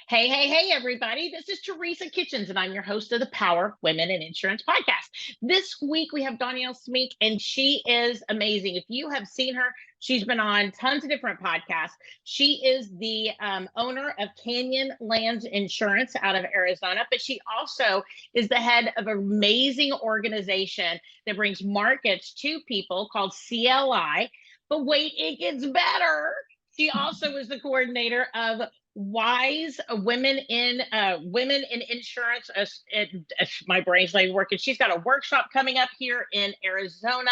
Hey, everybody. This is Teresa Kitchens, and I'm your host of the Power Women in Insurance podcast. This week, we have Dawnyel Smink, and she is amazing. If you have seen her, she's been on tons of different podcasts. She is the owner of Canyon Lands Insurance out of Arizona, but she also is the head of an amazing organization that brings markets to people called CLI. But wait, it gets better. She also is the coordinator of WIISE, women in insurance. My brain's not even working. She's got a workshop coming up here in Arizona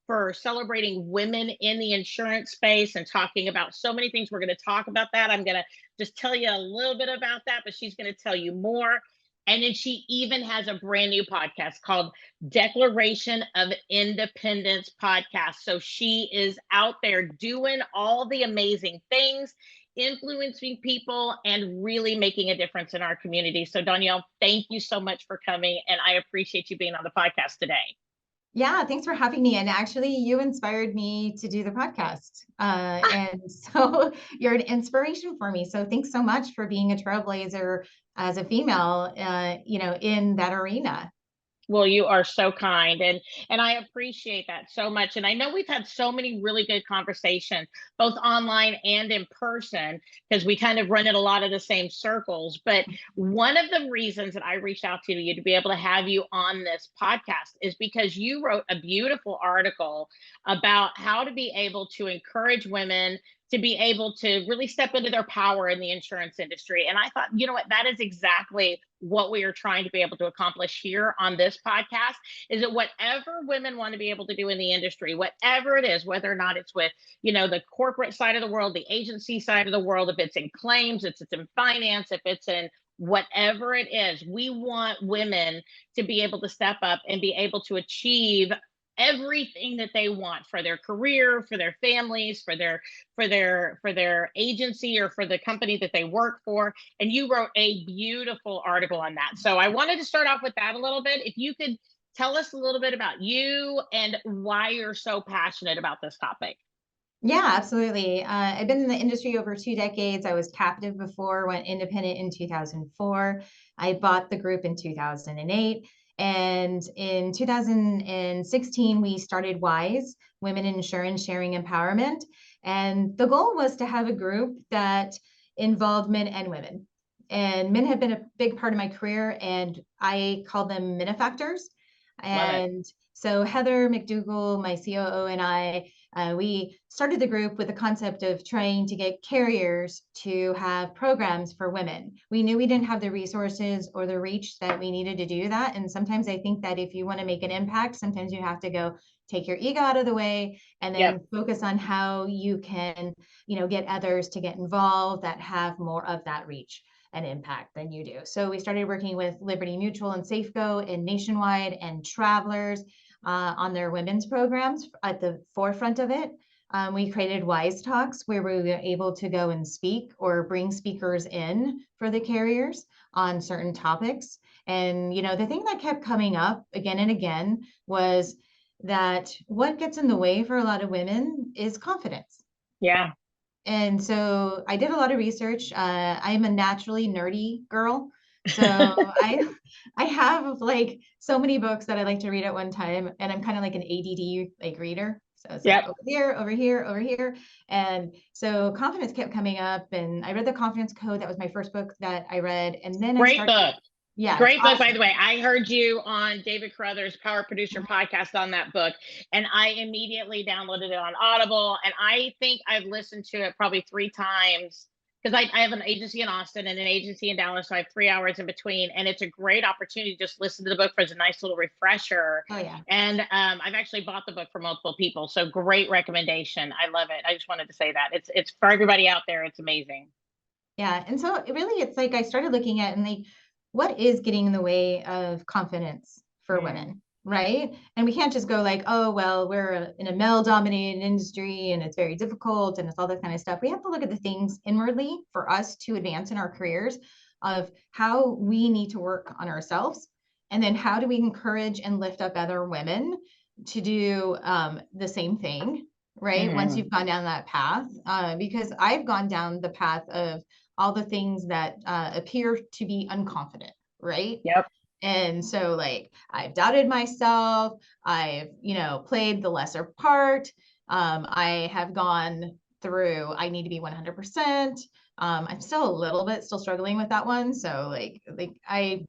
for celebrating women in the insurance space and talking about so many things. We're going to talk about that. I'm going to just tell you a little bit about that, but she's going to tell you more. And then she even has a brand new podcast called Declaration of Independence podcast. So she is out there doing all the amazing things, influencing people, and really making a difference in our community. So Dawnyel, thank you so much for coming, and I appreciate you being on the podcast today. Yeah, thanks for having me. And actually, you inspired me to do the podcast. And so you're an inspiration for me. So thanks so much for being a trailblazer as a female, in that arena. Well, you are so kind, and I appreciate that so much. And I know we've had so many really good conversations, both online and in person, because we kind of run in a lot of the same circles. But one of the reasons that I reached out to you to be able to have you on this podcast is because you wrote a beautiful article about how to be able to encourage women to be able to really step into their power in the insurance industry. And I thought, you know what, that is exactly what we are trying to be able to accomplish here on this podcast, is that whatever women want to be able to do in the industry, whatever it is, whether or not it's with, the corporate side of the world, the agency side of the world, if it's in claims, if it's in finance, if it's in whatever it is, we want women to be able to step up and be able to achieve everything that they want for their career, for their families, for their agency, or for the company that they work for. And you wrote a beautiful article on that. So I wanted to start off with that a little bit. If you could tell us a little bit about you and why you're so passionate about this topic. Yeah, absolutely. I've been in the industry over 2 decades. I was captive before, went independent in 2004. I bought the group in 2008. And in 2016, we started WIISE, Women in Insurance Sharing Empowerment. And the goal was to have a group that involved men and women. And men have been a big part of my career, and I call them minifactors. And so Heather McDougall, my COO, and I, we started the group with the concept of trying to get carriers to have programs for women. We knew we didn't have the resources or the reach that we needed to do that. And sometimes I think that if you want to make an impact, sometimes you have to go take your ego out of the way and then focus on how you can, get others to get involved that have more of that reach and impact than you do. So we started working with Liberty Mutual and Safeco and Nationwide and Travelers on their women's programs at the forefront of it. We created WIISE Talks, where we were able to go and speak or bring speakers in for the carriers on certain topics. And, the thing that kept coming up again and again was that what gets in the way for a lot of women is confidence. Yeah. And so I did a lot of research. I'm a naturally nerdy girl. So I have like so many books that I like to read at one time, and I'm kind of like an ADD reader. So it's like over here, over here, over here. And so confidence kept coming up, and I read the Confidence Code. That was my first book that I read. And then Great book. Yeah. Great book, by the way. I heard you on David Carruthers' Power Producer podcast on that book, and I immediately downloaded it on Audible. And I think I've listened to it probably 3 times, because I have an agency in Austin and an agency in Dallas, so I have 3 hours in between. And it's a great opportunity to just listen to the book as a nice little refresher. Oh, yeah. And I've actually bought the book for multiple people. So great recommendation. I love it. I just wanted to say that. It's for everybody out there. It's amazing. Yeah. And so it's like I started looking at what is getting in the way of confidence for women, right? And we can't just go like, oh, well, we're in a male-dominated industry and it's very difficult and it's all that kind of stuff. We have to look at the things inwardly for us to advance in our careers, of how we need to work on ourselves, and then how do we encourage and lift up other women to do the same thing, right? Once you've gone down that path, because I've gone down the path of all the things that appear to be unconfident, right? Yep. And so like I've doubted myself, I've, played the lesser part. I have gone through, I need to be 100%. I'm still a little bit still struggling with that one. So like I,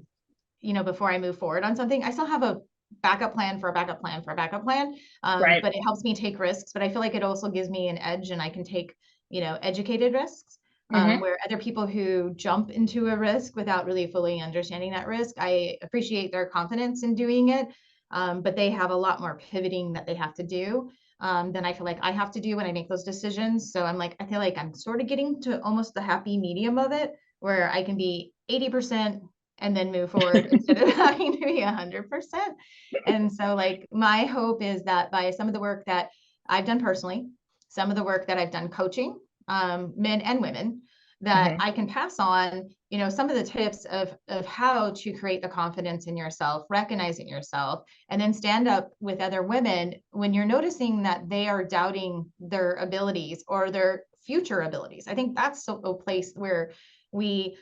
before I move forward on something, I still have a backup plan for a backup plan for a backup plan. Right. But it helps me take risks, but I feel like it also gives me an edge and I can take, educated risks. Hmm. Where other people who jump into a risk without really fully understanding that risk, I appreciate their confidence in doing it, but they have a lot more pivoting that they have to do than I feel like I have to do when I make those decisions. So I feel like I'm sort of getting to almost the happy medium of it, where I can be 80% and then move forward instead of having to be 100%. And so like my hope is that by some of the work that I've done personally, some of the work that I've done coaching, men and women, that Hmm. I can pass on, some of the tips of how to create the confidence in yourself, recognizing yourself, and then stand up with other women when you're noticing that they are doubting their abilities or their future abilities. I think that's a place where we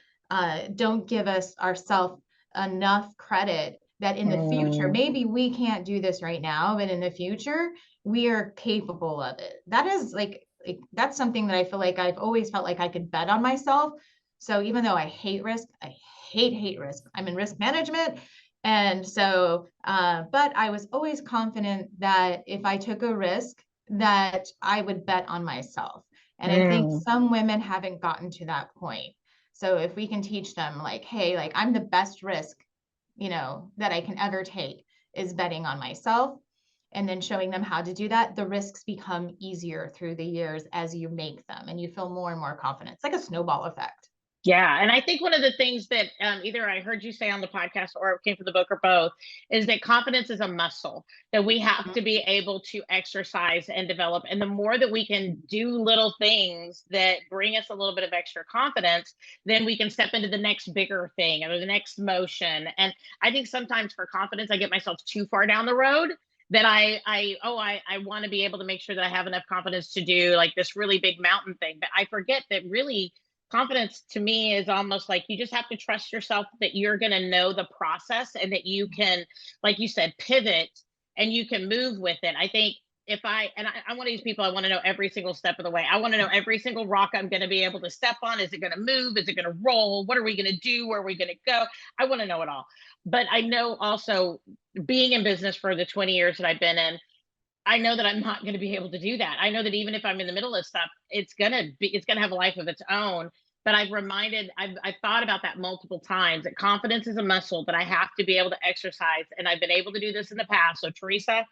don't give us ourselves enough credit that in the future, Mm. maybe we can't do this right now, but in the future, we are capable of it. That is like that's something that I feel like I've always felt like I could bet on myself. So even though I hate risk, I hate risk. I'm in risk management. And so, but I was always confident that if I took a risk, that I would bet on myself. And I think Mm. some women haven't gotten to that point. So if we can teach them like, hey, like I'm the best risk, that I can ever take is betting on myself, and then showing them how to do that, the risks become easier through the years as you make them and you feel more and more confident. It's like a snowball effect. Yeah, and I think one of the things that either I heard you say on the podcast or it came from the book or both is that confidence is a muscle that we have Mhm. to be able to exercise and develop. And the more that we can do little things that bring us a little bit of extra confidence, then we can step into the next bigger thing or the next motion. And I think sometimes for confidence, I get myself too far down the road that I want to be able to make sure that I have enough confidence to do like this really big mountain thing. But I forget that really confidence to me is almost like you just have to trust yourself that you're going to know the process and that you can, like you said, pivot and you can move with it. I think if I'm one of these people, I want to know every single step of the way. I want to know every single rock I'm going to be able to step on. Is it going to move? Is it going to roll? What are we going to do? Where are we going to go? I want to know it all. But I know also being in business for the 20 years that I've been in, I know that I'm not going to be able to do that. I know that even if I'm in the middle of stuff, it's going to have a life of its own. But I've thought about that multiple times that confidence is a muscle that I have to be able to exercise. And I've been able to do this in the past. So, Teresa,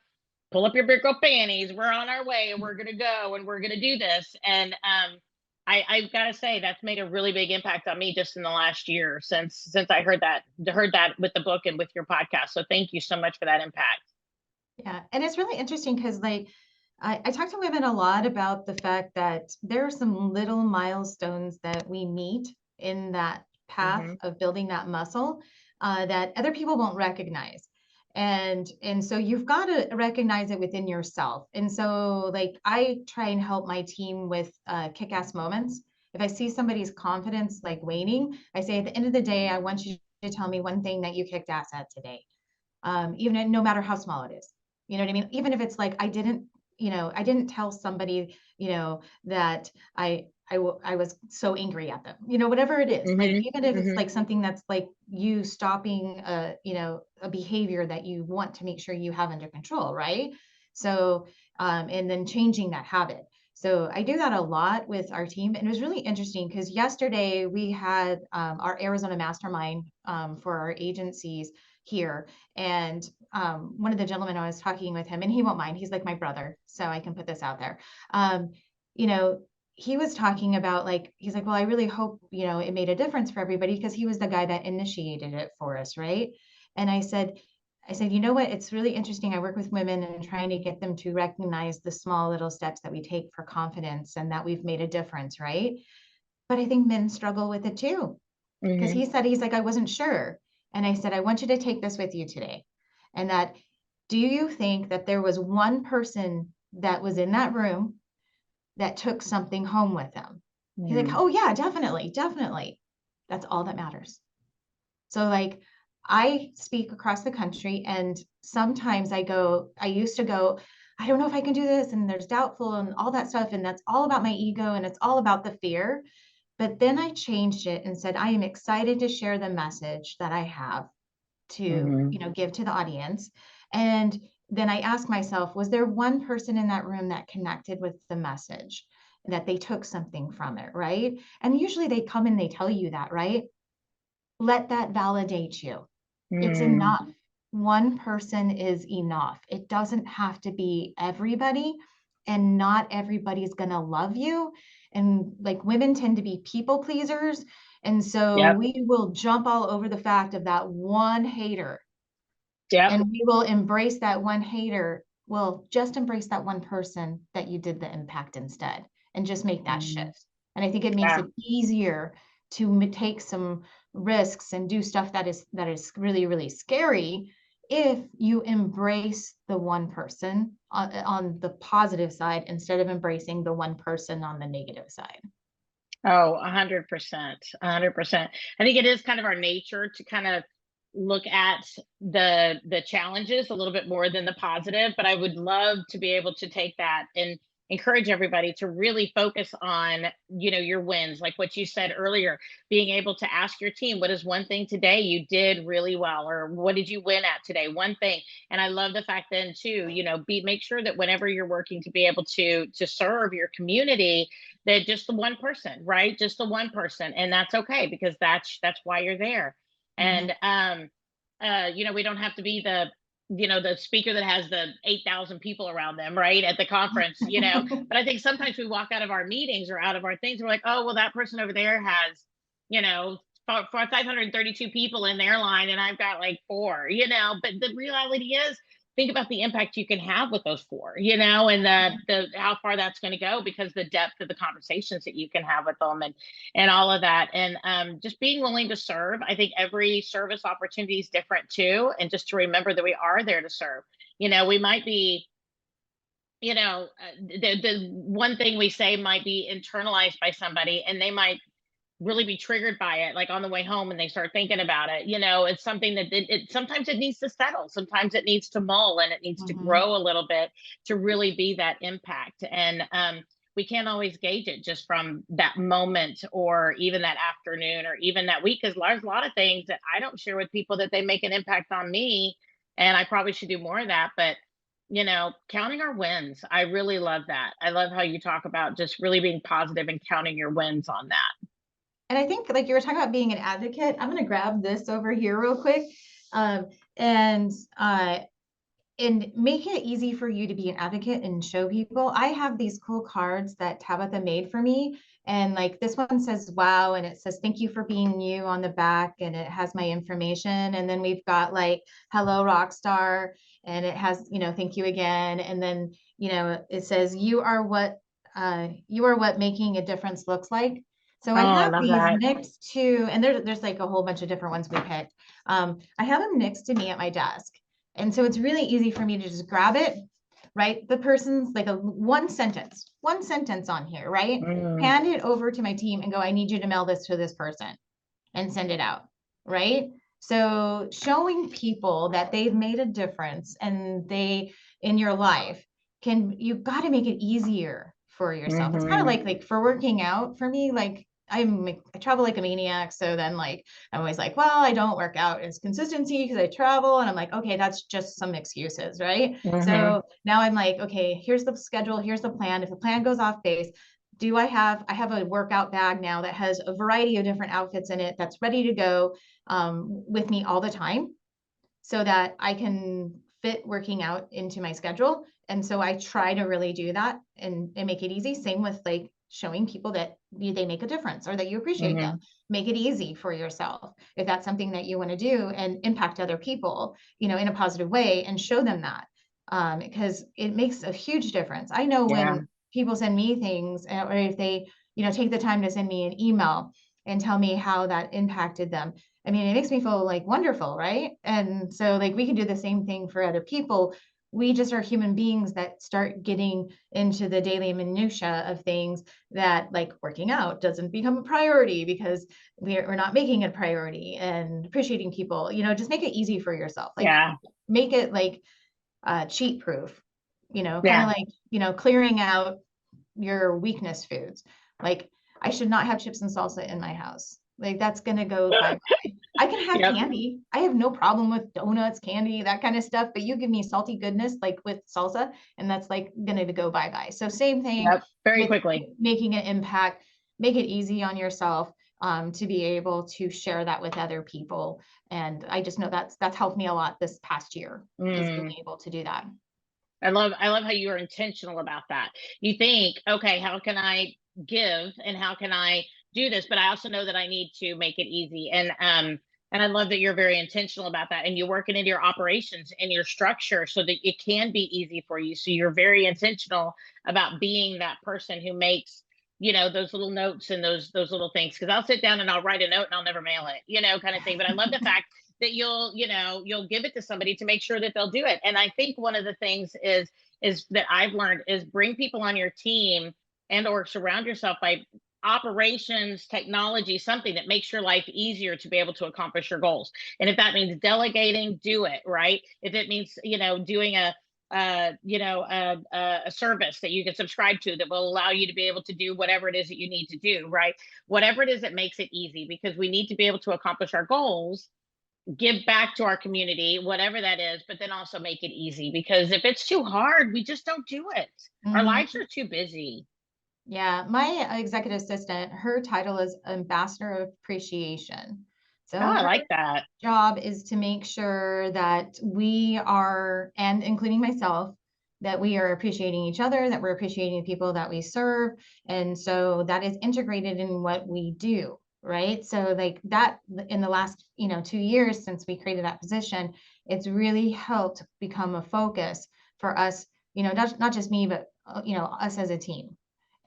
pull up your big girl panties. We're on our way and we're going to go and we're going to do this. And, I've got to say that's made a really big impact on me just in the last year since I heard that with the book and with your podcast. So thank you so much for that impact. Yeah. And it's really interesting because like I talk to women a lot about the fact that there are some little milestones that we meet in that path Hmm. of building that muscle that other people won't recognize. And so you've got to recognize it within yourself. And so like I try and help my team with kick-ass moments. If I see somebody's confidence like waning, I say at the end of the day, I want you to tell me one thing that you kicked ass at today, even no matter how small it is. You know what I mean? Even if it's like I didn't tell somebody, that I was so angry at them, whatever it is. Like Hmm. even if it's Hmm. like something that's like you stopping a behavior that you want to make sure you have under control, right? So and then changing that habit. So I do that a lot with our team. And it was really interesting because yesterday we had our Arizona mastermind for our agencies here. And one of the gentlemen, I was talking with him, and he won't mind. He's like my brother, so I can put this out there. Um, you know, he was talking about like, he's like, well, I really hope, it made a difference for everybody because he was the guy that initiated it for us, right? And I said, you know what? It's really interesting. I work with women and trying to get them to recognize the small little steps that we take for confidence and that we've made a difference, right? But I think men struggle with it too because Hmm. he's like, I wasn't sure. And I said, I want you to take this with you today. And that, do you think that there was one person that was in that room that took something home with them? He's like, Mm. oh yeah, definitely, definitely. That's all that matters. So like I speak across the country, and sometimes I used to go, I don't know if I can do this, and there's doubtful and all that stuff. And that's all about my ego and it's all about the fear. But then I changed it and said, I am excited to share the message that I have to, Mm-hmm. give to the audience. And then I asked myself, was there one person in that room that connected with the message, that they took something from it, right? And usually they come and they tell you that, right? Let that validate you. It's Mm. enough. One person is enough. It doesn't have to be everybody, and not everybody's going to love you. And like women tend to be people pleasers. And so Yep. we will jump all over the fact of that one hater, Yep. and we will embrace that one hater. Well, just embrace that one person that you did the impact instead, and just make that Mm. shift. And I think it makes Yeah. it easier to take some risks and do stuff that is really, really scary if you embrace the one person on the positive side instead of embracing the one person on the negative side. Oh, 100%. 100%. I think it is kind of our nature to kind of look at the challenges a little bit more than the positive, but I would love to be able to take that and encourage everybody to really focus on, your wins, like what you said earlier, being able to ask your team, what is one thing today you did really well, or what did you win at today? One thing. And I love the fact then too, make sure that whenever you're working to be able to serve your community, that just the one person, right? Just the one person, and that's okay because that's why you're there. Mhm. And we don't have to be the speaker that has the 8,000 people around them, right, at the conference, but I think sometimes we walk out of our meetings or out of our things, we're like, oh well, that person over there has, you know 532 people in their line and I've got like four, but the reality is, think about the impact you can have with those four, and the how far that's going to go, because the depth of the conversations that you can have with them, and all of that. And just being willing to serve. I think every service opportunity is different too, and just to remember that we are there to serve. We might be, the one thing we say might be internalized by somebody, and they might really be triggered by it, like on the way home, and they start thinking about it. It's something that sometimes it needs to settle, sometimes it needs to mull, and it needs to Mhm. grow a little bit to really be that impact. And we can't always gauge it just from that moment, or even that afternoon, or even that week, because there's a lot of things that I don't share with people that they make an impact on me, and I probably should do more of that. But counting our wins, I really love that. I love how you talk about just really being positive and counting your wins on that. And I think, like you were talking about being an advocate, I'm going to grab this over here real quick, um, and make it easy for you to be an advocate and show people. I have these cool cards that Tabitha made for me. And like this one says, wow. And it says, thank you for being you on the back. And it has my information. And then we've got like, hello, rock star. And it has, thank you again. And then, it says, you are what making a difference looks like. So Oh, I I have love these that. next to, and there's like a whole bunch of different ones we picked. I have them next to me at my desk. And so it's really easy for me to just grab it, write the person's like a one sentence on here, right? Mm. Hand it over to my team and go, I need you to mail this to this person and send it out, right? So showing people that they've made a difference and they in your life, you've got to make it easier for yourself. It's kind of Mhm. like for working out for me, like I travel like a maniac. So then like I'm always like, well, I don't work out as consistency because I travel. And I'm like, okay, that's just some excuses, right? Mhm. So now I'm like, okay, here's the schedule, here's the plan. If the plan goes off base, I have a workout bag now that has a variety of different outfits in it that's ready to go with me all the time, so that I can fit working out into my schedule. And so I try to really do that and make it easy. Same with like showing people that they make a difference or that you appreciate them. Mhm. Make it easy for yourself if that's something that you want to do and impact other people, in a positive way, and show them that, because it makes a huge difference. I know Yeah. when people send me things, or if they, take the time to send me an email and tell me how that impacted them. I mean, it makes me feel like wonderful, right? And so like we can do the same thing for other people. we just are human beings that start getting into the daily minutia of things that, like, working out doesn't become a priority because we're not making it a priority, and appreciating people, just make it easy for yourself. Like, Yeah. make it like cheat proof, kind of Yeah. like, clearing out your weakness foods. Like, I should not have chips and salsa in my house. Like, that's going to go bye-bye. I can have Yep. candy. I have no problem with donuts, candy, that kind of stuff, but you give me salty goodness like with salsa, and that's like going to go bye-bye. So same thing Yep. Very with quickly. making an impact. Make it easy on yourself, to be able to share that with other people. And I just know that's helped me a lot this past year, is being Mm. able to do that. I love how you are intentional about that. You think, okay, how can I give and how can I do this? But I also know that I need to make it easy. And I love that you're very intentional about that. And you're working into your operations and your structure so that it can be easy for you. So you're very intentional about being that person who makes, those little notes and those little things. Because I'll sit down and I'll write a note and I'll never mail it, kind of thing. But I love the fact that you'll give it to somebody to make sure that they'll do it. And I think one of the things is that I've learned is bring people on your team and or surround yourself by operations, technology, something that makes your life easier to be able to accomplish your goals. And if that means delegating, do it, right? If it means, doing a service that you can subscribe to that will allow you to be able to do whatever it is that you need to do, right? Whatever it is that makes it easy, because we need to be able to accomplish our goals, give back to our community, whatever that is, but then also make it easy, because if it's too hard, we just don't do it. Our lives Mhm. are too busy. Yeah, my executive assistant, her title is Ambassador of Appreciation. Oh, So I her like that. job is to make sure that we are, and including myself, that we are appreciating each other, that we're appreciating the people that we serve. And so that is integrated in what we do, right? So like that, in the last, 2 years since we created that position, it's really helped become a focus for us, not just me, but us as a team,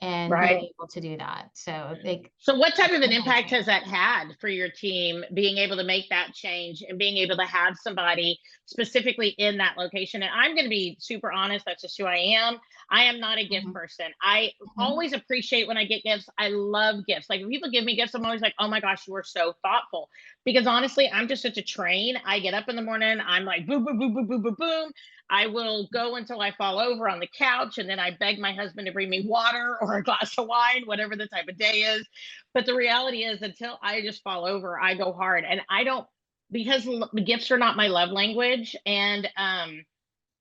and being Right. able to do that. So like, So what type that's of an been my impact dream. has that had for your team, being able to make that change and being able to have somebody specifically in that location? And I'm going to be super honest, that's just who I am. I am not a gift Mhm, person. I mhm, always appreciate when I get gifts. I love gifts. Like when people give me gifts, I'm always like, oh my gosh, you are so thoughtful. Because honestly, I'm just such a train. I get up in the morning, I'm like, boom, boom, boom, boom, boom, boom, boom. I will go until I fall over on the couch, and then I beg my husband to bring me water or a glass of wine, whatever the type of day is. But the reality is, until I just fall over, I go hard. And I don't, because gifts are not my love language. And I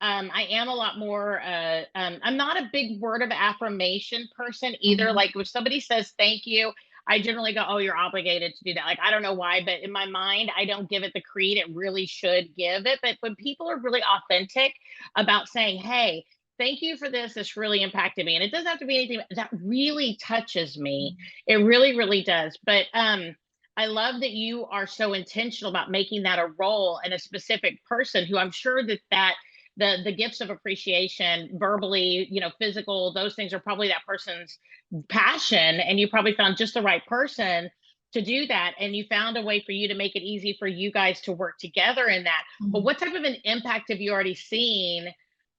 am a lot more, I'm not a big word of affirmation person either. mhm, Like if somebody says thank you, I generally go, oh, you're obligated to do that. Like, I don't know why, but in my mind, I don't give it the creed it really should give it. But when people are really authentic about saying, hey, thank you for this, this really impacted me. And it doesn't have to be anything that really touches me. mhm. It really, really does. But I love that you are so intentional about making that a role and a specific person who I'm sure that the gifts of appreciation, verbally, physical, those things are probably that person's passion, and you probably found just the right person to do that, and you found a way for you to make it easy for you guys to work together in that. But Mhm. what type of an impact have you already seen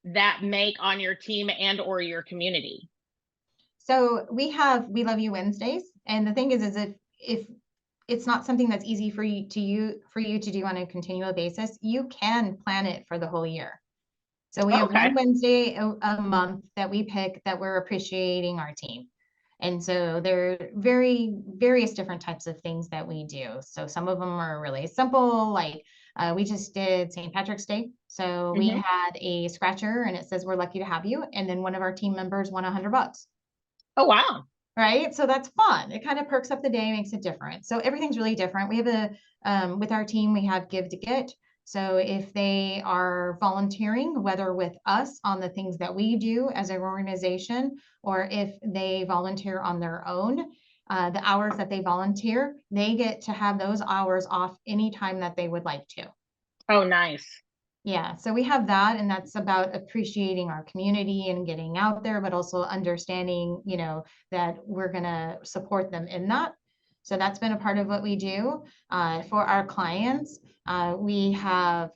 that make on your team and or your community? So we love you Wednesdays, and the thing is if it's not something that's easy for you to do on a continual basis, you can plan it for the whole year. So we have one Okay. Wednesday a month that we pick that we're appreciating our team. And so there are various different types of things that we do. So some of them are really simple, like we just did St. Patrick's Day. So we Hmm. had a scratcher and it says, we're lucky to have you. And then one of our team members won $100. Oh, wow. Right? So that's fun. It kind of perks up the day, makes it different. So everything's really different. We have with our team, we have give to get. So if they are volunteering, whether with us on the things that we do as an organization, or if they volunteer on their own, the hours that they volunteer, they get to have those hours off anytime that they would like to. Oh, nice. Yeah, so we have that, and that's about appreciating our community and getting out there, but also understanding, that we're gonna support them in that. So that's been a part of what we do. For our clients, we have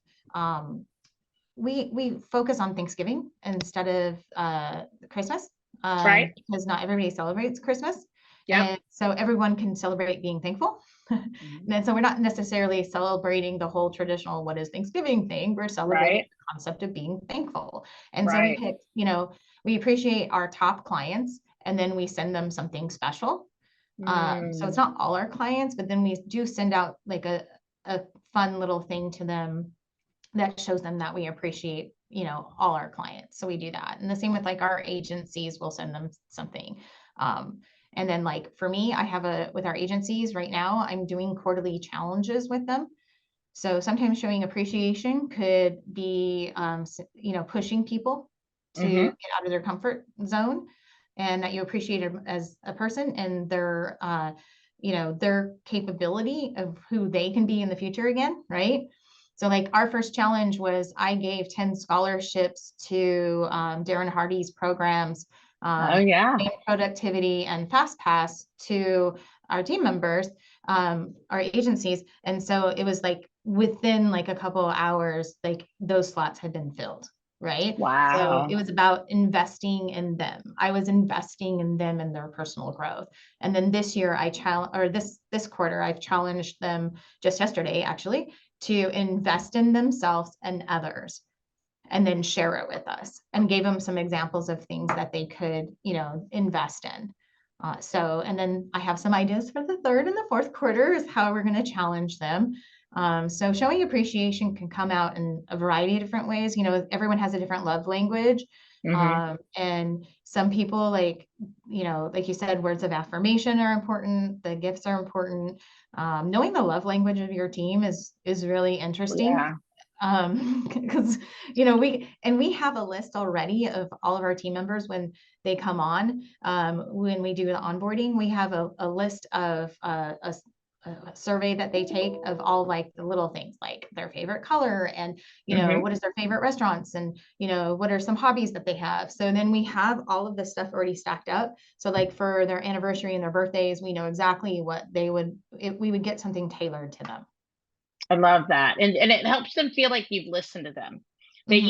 we focus on Thanksgiving instead of Christmas, Right. because not everybody celebrates Christmas. Yep. And so everyone can celebrate being thankful. Mhm. And so we're not necessarily celebrating the whole traditional what is Thanksgiving thing. We're celebrating Right. the concept of being thankful. And so we Right. pick, we appreciate our top clients and then we send them something special. So it's Mm. not all our clients, but then we do send out like a fun little thing to them that shows them that we appreciate, all our clients. So we do that. And the same with like our agencies, we'll send them something. Um, and then like for me, with our agencies right now, I'm doing quarterly challenges with them. So sometimes showing appreciation could be, pushing people to Hmm. get out of their comfort zone, and that you appreciate them as a person and their capability of who they can be in the future again, right? So like our first challenge was I gave 10 scholarships to Darren Hardy's programs, Oh yeah. productivity and fast pass to our team members, our agencies. And so it was like within like a couple of hours, like those slots had been filled. Right. So it Wow. was about investing in them. I was investing in them and their personal growth. And then this year this quarter, I've challenged them just yesterday, actually, to invest in themselves and others and then share it with us, and gave them some examples of things that they could, invest in. And then I have some ideas for the third and the fourth quarter is how we're going to challenge them. So showing appreciation can come out in a variety of different ways. Everyone has a different love language. Hmm. And some people like you said, words of affirmation are important. The gifts are important. Knowing the love language of your team is really interesting, Yeah. because we have a list already of all of our team members when they come on. When we do the onboarding, we have a list of a survey that they take of all like the little things like their favorite color and Hmm. what is their favorite restaurants and what are some hobbies that they have. So then we have all of this stuff already stacked up, so like for their anniversary and their birthdays, we know exactly what they would, if we would get something tailored to them. I love that. And it helps them feel like you've listened to them, Hmm. that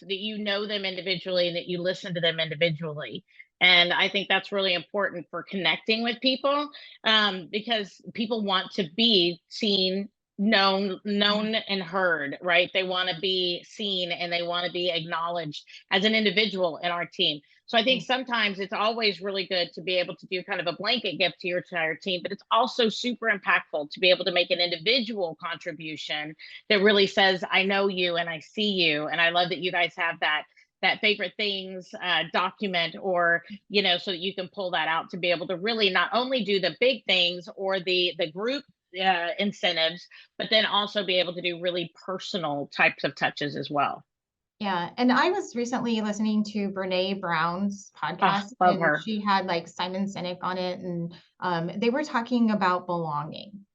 you know them individually and that you listen to them individually. And I think that's really important for connecting with people, because people want to be seen, known and heard, right? They want to be seen and they want to be acknowledged as an individual in our team. So I think sometimes it's always really good to be able to do kind of a blanket gift to your entire team, but it's also super impactful to be able to make an individual contribution that really says, I know you and I see you. And I love that you guys have that favorite things document, or so that you can pull that out to be able to really not only do the big things or the group incentives, but then also be able to do really personal types of touches as well. Yeah, and I was recently listening to Brene Brown's Ah, podcast, love and her. she had like Simon Sinek on it, and they were talking about belonging.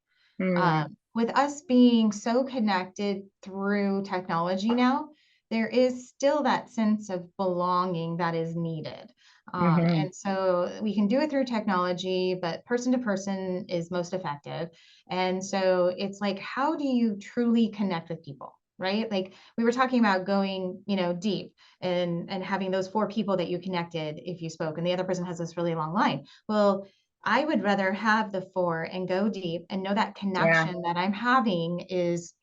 Mm, With us being so connected through technology now, there is still that sense of belonging that is needed. hmm. And so we can do it through technology, but person to person is most effective. And so it's like, how do you truly connect with people? Right? Like we were talking about going, deep and having those four people that you connected if you spoke, and the other person has this really long line. Well, I would rather have the four and go deep and know that Yeah. connection that I'm having is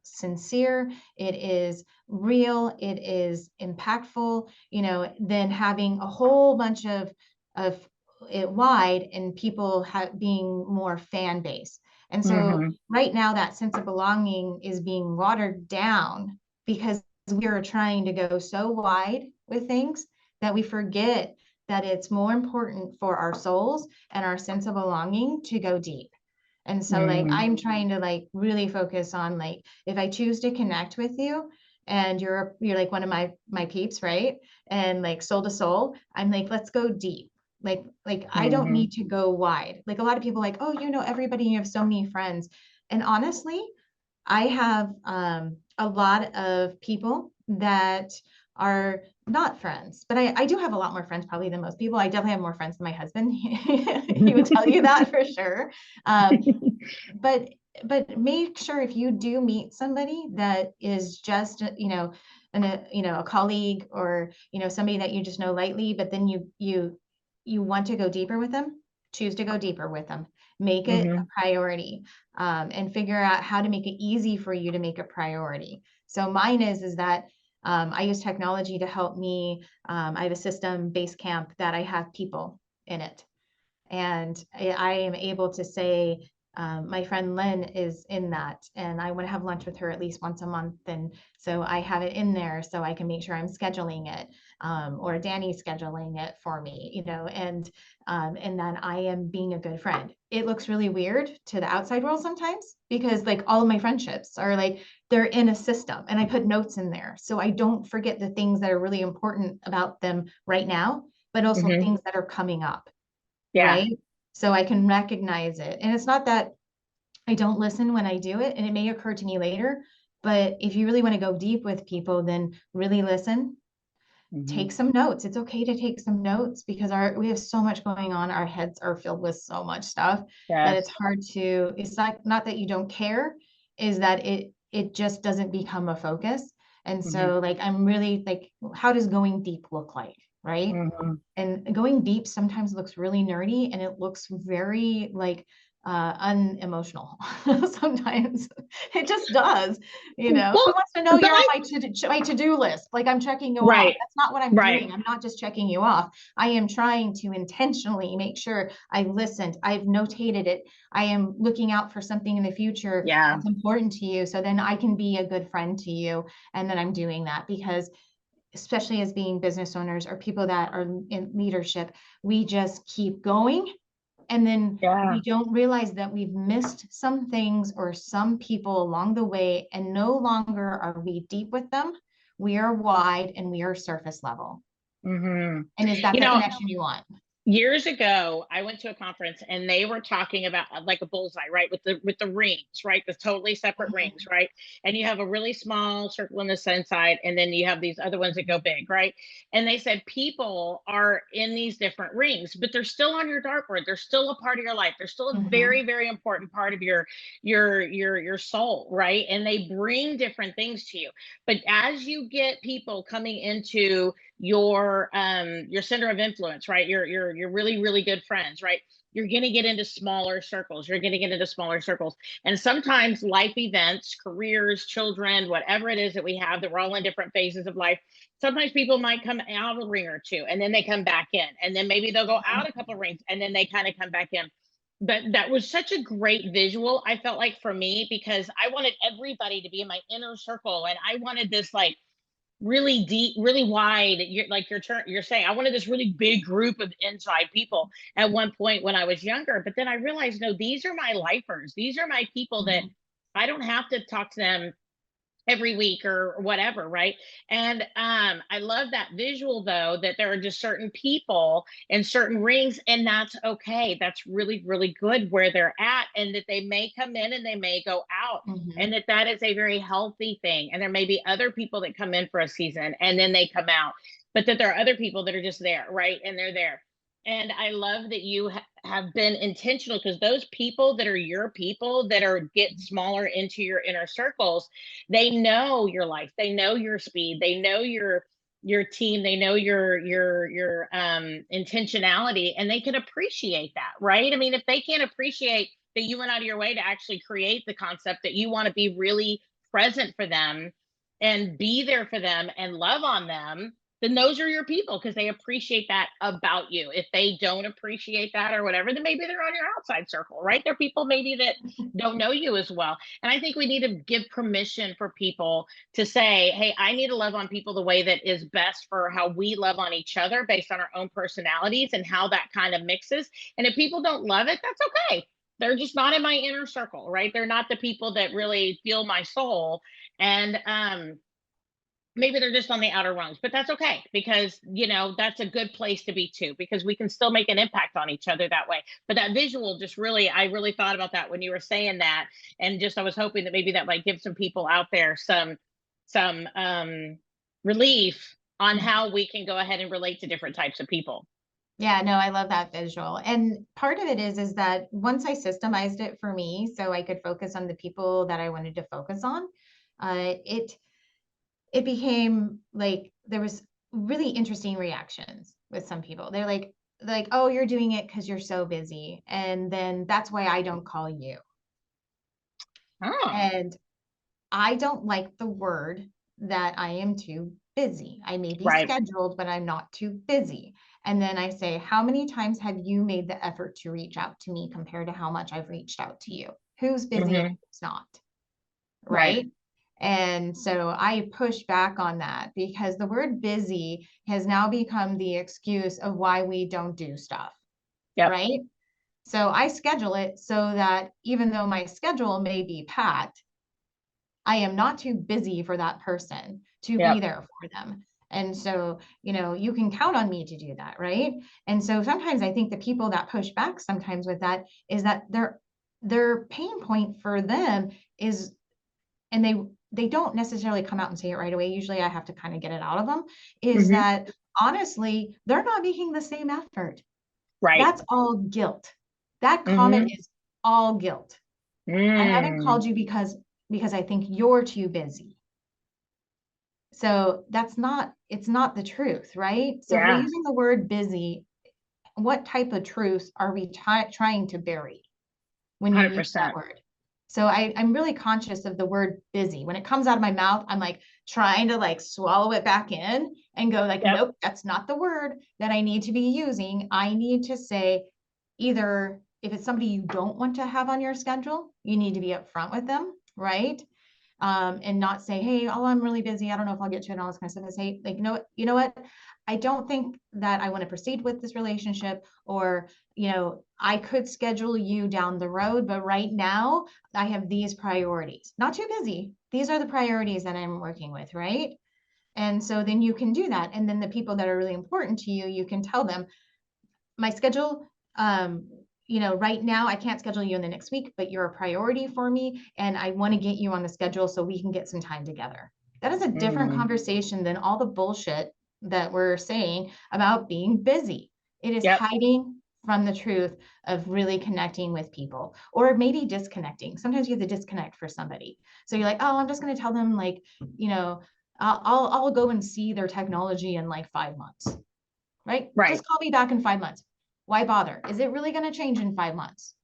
sincere, it is real, it is impactful, than having a whole bunch of it wide and people being more fan base. And so Hmm. right now that sense of belonging is being watered down because we are trying to go so wide with things that we forget that it's more important for our souls and our sense of belonging to go deep. And so like Hmm. I'm trying to like really focus on like if I choose to connect with you and you're like one of my peeps, right? And like soul to soul, I'm like, let's go deep. Like I don't Hmm. need to go wide. Like a lot of people like, oh, everybody, you have so many friends. And honestly, I have a lot of people that are not friends, but I do have a lot more friends probably than most people. I definitely have more friends than my husband. He would tell you that for sure. Um, but but make sure if you do meet somebody that is just, a colleague or, somebody that you just know lightly, but then you want to go deeper with them, choose to go deeper with them, make it Mm-hmm. a priority, and figure out how to make it easy for you to make a priority. So mine is that I use technology to help me. I have a system, Basecamp, that I have people in it. And I am able to say, my friend Lynn is in that, and I want to have lunch with her at least once a month. And so I have it in there so I can make sure I'm scheduling it, or Danny's scheduling it for me, and then I am being a good friend. It looks really weird to the outside world sometimes because like all of my friendships are like they're in a system and I put notes in there so I don't forget the things that are really important about them right now, but also Mm-hmm. things that are coming up, Yeah. right? So I can recognize it. And it's not that I don't listen when I do it, and it may occur to me later. But if you really want to go deep with people, then really listen, Mm-hmm. take some notes. It's okay to take some notes because we have so much going on. Our heads are filled with so much stuff that it's Yes. hard to, it's not that you don't care, is that it just doesn't become a focus. And Mm-hmm. so like I'm really like, how does going deep look like? Right. Mm-hmm. And going deep sometimes looks really nerdy and it looks very like unemotional. Sometimes it just does. Who Well, wants to know but you're on my to-do list? Like I'm checking you off. right, That's not what I'm right. doing. I'm not just checking you off. I am trying to intentionally make sure I've listened, I've notated it, I am looking out for something in the future Yeah. that's important to you so then I can be a good friend to you. And then I'm doing that because especially as being business owners or people that are in leadership, we just keep going. And then Yeah. we don't realize that we've missed some things or some people along the way, and no longer are we deep with them. We are wide and we are surface level. Mm-hmm. And is that You the know, connection you want? years ago, I went to a conference and they were talking about like a bullseye, right? With the rings, right? The totally separate rings, Mhm, right? And you have a really small circle in the inside, and then you have these other ones that go big, right? And they said people are in these different rings, but they're still on your dartboard. They're still a part of your life. They're still a very, mhm, very important part of your soul, right? And they bring different things to you. But as you get people coming into your center of influence, right, your really good friends, right, you're going to get into smaller circles, and sometimes life events, careers, children, whatever it is that we have, that we're all in different phases of life. Sometimes people might come out a ring or two and then they come back in, and then maybe they'll go out a couple of rings and then they kind of come back in. But that was such a great visual, I felt like, for me, because I wanted everybody to be in my inner circle, and I wanted this like really deep, really wide. You're saying, I wanted this really big group of inside people at one point when I was younger. But then I realized, no, these are my lifers. These are my people that mhm, I don't have to talk to them every week or whatever, right? And I love that visual, though, that there are just certain people and certain rings, and that's okay. That's really good where they're at, and that they may come in and they may go out, and mhm, that is a very healthy thing. And there may be other people that come in for a season and then they come out, but that there are other people that are just there, right? And they're there. And I love that you have been intentional, because those people that are your people that are get smaller into your inner circles, they know your life, they know your speed, they know your team, they know your intentionality, and they can appreciate that, right? I mean, if they can't appreciate that you went out of your way to actually create the concept, that you want to be really present for them and be there for them and love on them, then those are your people, because they appreciate that about you. If they don't appreciate that or whatever, then maybe they're on your outside circle, right? They're people maybe that don't know you as well. And I think we need to give permission for people to say, hey, I need to love on people the way that is best for how we love on each other, based on our own personalities and how that kind of mixes. And if people don't love it, that's okay. They're just not in my inner circle, right? They're not the people that really feel my soul. And maybe they're just on the outer rungs, but that's okay, because that's a good place to be too, because we can still make an impact on each other that way. But that visual just really, I really thought about that when you were saying that, and just I was hoping that maybe that might give some people out there some relief on mhm. how we can go ahead and relate to different types of people. Yeah, no, I love that visual. And part of it is that once I systemized it for me, so I could focus on the people that I wanted to focus on, it it became like there was really interesting reactions with some people. They're like, oh, you're doing it because you're so busy. And then that's why I don't call you. Oh, And I don't like the word that I am too busy. I may be right. scheduled, but I'm not too busy. And then I say, how many times have you made the effort to reach out to me compared to how much I've reached out to you? Who's busy and Hmm. who's not? Right. Right. And so I push back on that because the word busy has now become the excuse of why we don't do stuff. Yep. Right. So I schedule it so that even though my schedule may be packed, I am not too busy for that person to be Yep. there for them. And so, you can count on me to do that, right? And so sometimes I think the people that push back sometimes with that is that their pain point for them is, and they don't necessarily come out and say it right away. Usually I have to kind of get it out of them, is Hmm. that honestly, they're not making the same effort. Right. That's all guilt. That comment Hmm. is all guilt. I haven't Mm. called you because I think you're too busy. So it's not the truth, right? So if we're Yeah. using the word busy, what type of truth are we trying to bury when you use that 100%. word? So I'm really conscious of the word busy. When it comes out of my mouth, I'm like trying to like swallow it back in and go like, Yep. nope, that's not the word that I need to be using. I need to say either if it's somebody you don't want to have on your schedule, you need to be upfront with them, right? And not say, hey, oh, I'm really busy. I don't know if I'll get to it and all this kind of stuff. And say, like, you know what? I don't think that I want to proceed with this relationship, or, I could schedule you down the road, but right now I have these priorities. Not too busy. These are the priorities that I'm working with, right? And so then you can do that. And then the people that are really important to you, you can tell them, my schedule, right now I can't schedule you in the next week, but you're a priority for me and I want to get you on the schedule so we can get some time together. That is a different Mm. conversation than all the bullshit that we're saying about being busy. It is Yep. hiding from the truth of really connecting with people, or maybe disconnecting. Sometimes you have to disconnect for somebody. So you're like, oh, I'm just going to tell them like, you know, I'll go and see their technology in like 5 months, right? Right. Just call me back in 5 months. Why bother? Is it really going to change in 5 months?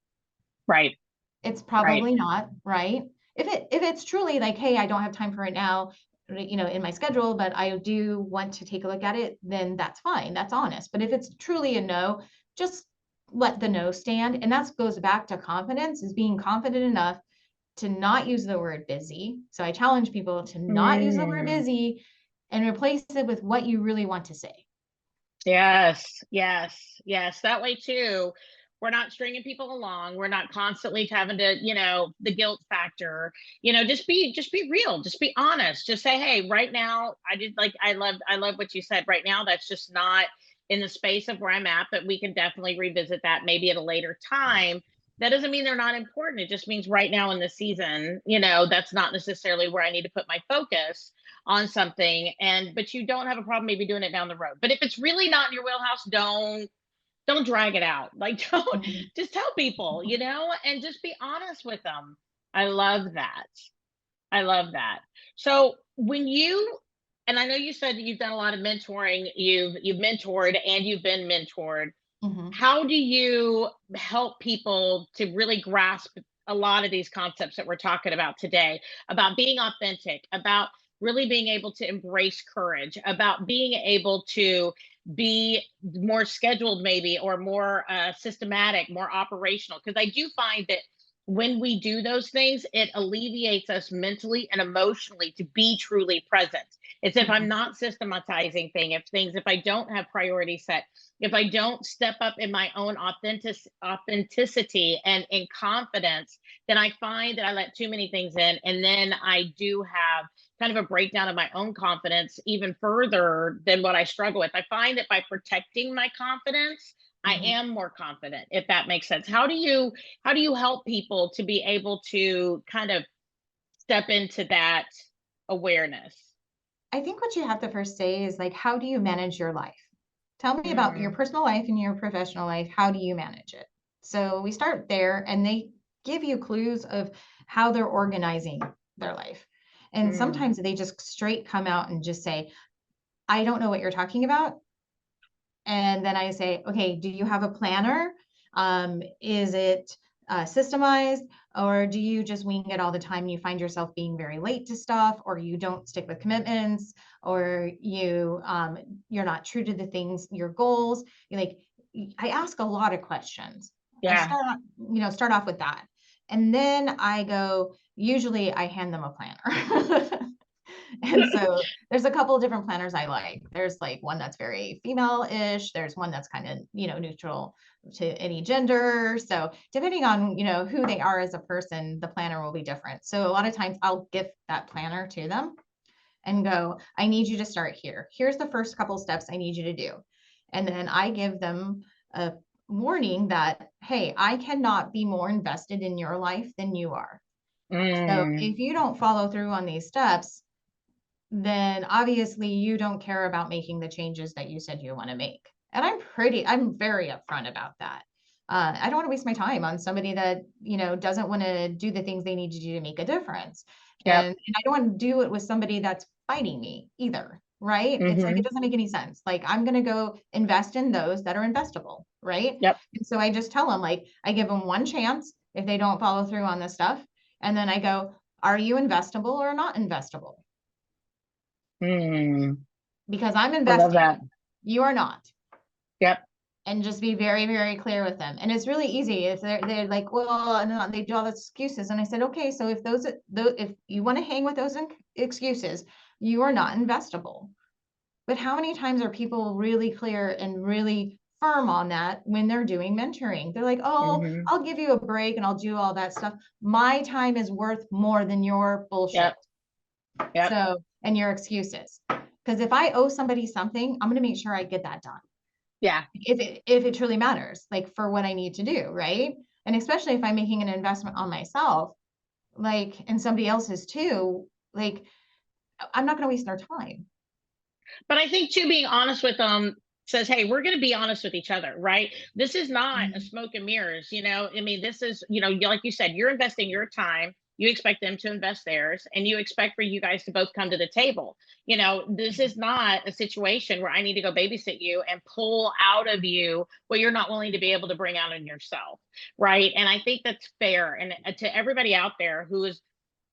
Right. It's Right. probably not, right? If it's truly like, hey, I don't have time for it now, in my schedule, but I do want to take a look at it, then that's fine. That's honest. But if it's truly a no, just let the no stand. And that goes back to confidence, is being confident enough to not use the word busy. So I challenge people to not use the word Mm. busy and replace it with what you really want to say. Yes, yes, yes. That way too, we're not stringing people along. We're not constantly having to, the guilt factor. Just be real. Just be honest. Just say, hey, right now, I love what you said. Right now, that's just not in the space of where I'm at, but we can definitely revisit that maybe at a later time. That doesn't mean they're not important. It just means right now in the season, that's not necessarily where I need to put my focus on something, but you don't have a problem maybe doing it down the road. But if it's really not in your wheelhouse, don't drag it out. Like, don't, Mhm. just tell people, and just be honest with them. I love that. I love that. So when you, and I know you said that you've done a lot of mentoring, you've mentored and you've been mentored. Mhm. How do you help people to really grasp a lot of these concepts that we're talking about today, about being authentic, about really being able to embrace courage, about being able to be more scheduled, maybe, or more systematic, more operational? Because I do find that when we do those things, it alleviates us mentally and emotionally to be truly present. It's if I'm Mhm. not systematizing things, if I don't have priorities set, if I don't step up in my own authenticity and in confidence, then I find that I let too many things in. And then I do have kind of a breakdown of my own confidence even further than what I struggle with. I find that by protecting my confidence, I Mhm. am more confident, if that makes sense. How do you help people to be able to kind of step into that awareness? I think what you have to first say is like, how do you manage your life? Tell me about your Mm, personal life and your professional life. How do you manage it? So we start there and they give you clues of how they're organizing their life. And sometimes they just straight come out and just say, I don't know what you're talking about. And then I say, okay, do you have a planner? Is it systemized, or do you just wing it all the time? You find yourself being very late to stuff, or you don't stick with commitments, or you're not true to the things, your goals. Like, I ask a lot of questions. I Yeah. start off with that. And then usually I hand them a planner. And so there's a couple of different planners I like. There's like one that's very female-ish. There's one that's kind of, neutral to any gender. So depending on, who they are as a person, the planner will be different. So a lot of times I'll give that planner to them and go, I need you to start here. Here's the first couple steps I need you to do. And then I give them a warning that, hey, I cannot be more invested in your life than you are. So if you don't follow through on these steps, then obviously you don't care about making the changes that you said you want to make. And I'm very upfront about that. I don't want to waste my time on somebody that, doesn't want to do the things they need to do to make a difference. Yep. And I don't want to do it with somebody that's fighting me either. Right. It's like, it doesn't make any sense. Like, I'm going to go invest in those that are investable. Right. Yep. And so I just tell them, like, I give them one chance if they don't follow through on this stuff. And then I go, are you investable or not investable? Because I'm I love investing, that. you are not. Yep. And just be very, very clear with them. And it's really easy if they're like, well, no, they do all the excuses. And I said, okay, so if you want to hang with those excuses, you are not investable. But how many times are people really clear and really firm on that when they're doing mentoring? They're like, oh, I'll give you a break and I'll do all that stuff. My time is worth more than your bullshit. Yep. So, and your excuses. Because if I owe somebody something, I'm going to make sure I get that done. Yeah. If it truly matters, like, for what I need to do, right? And especially if I'm making an investment on myself, like, and somebody else's too, like, I'm not going to waste their time. But I think too, being honest with them says, hey, we're going to be honest with each other, right? This is not a smoke and mirrors, I mean, this is, like you said, you're investing your time. You expect them to invest theirs, and you expect for you guys to both come to the table. This is not a situation where I need to go babysit you and pull out of you what you're not willing to be able to bring out in yourself. Right. And I think that's fair. And to everybody out there who is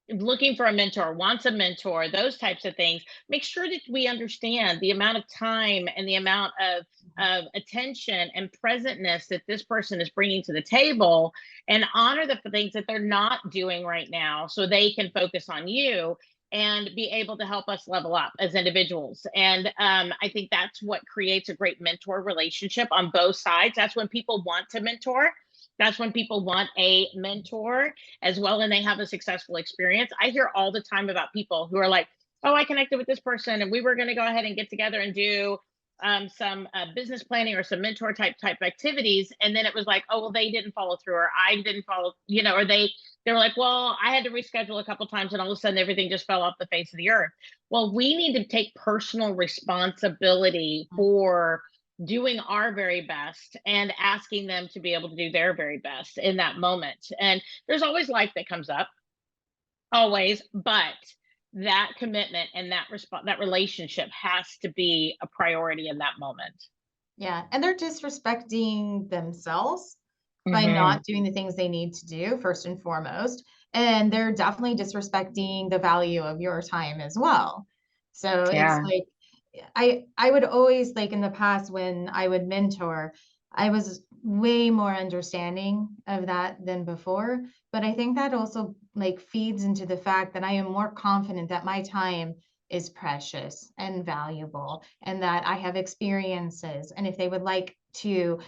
looking for a mentor, wants a mentor, those types of things, make sure that we understand the amount of time and the amount of attention and presentness that this person is bringing to the table, and honor the things that they're not doing right now so they can focus on you and be able to help us level up as individuals. And I think that's what creates a great mentor relationship on both sides. That's when people want to mentor. That's when people want a mentor as well, and they have a successful experience. I hear all the time about people who are like, oh, I connected with this person and we were going to go ahead and get together and do some business planning or some mentor type activities. And then it was like, oh, well, they didn't follow through, or I didn't follow, or they were like, well, I had to reschedule a couple times and all of a sudden everything just fell off the face of the earth. Well, we need to take personal responsibility for doing our very best and asking them to be able to do their very best in that moment. And there's always life that comes up, always, but that commitment and that relationship has to be a priority in that moment. Yeah. And they're disrespecting themselves by not doing the things they need to do, first and foremost. And they're definitely disrespecting the value of your time as well. So it's like, I would always, like, in the past when I would mentor, I was way more understanding of that than before. But I think that also, like, feeds into the fact that I am more confident that my time is precious and valuable, and that I have experiences. And if they would like to,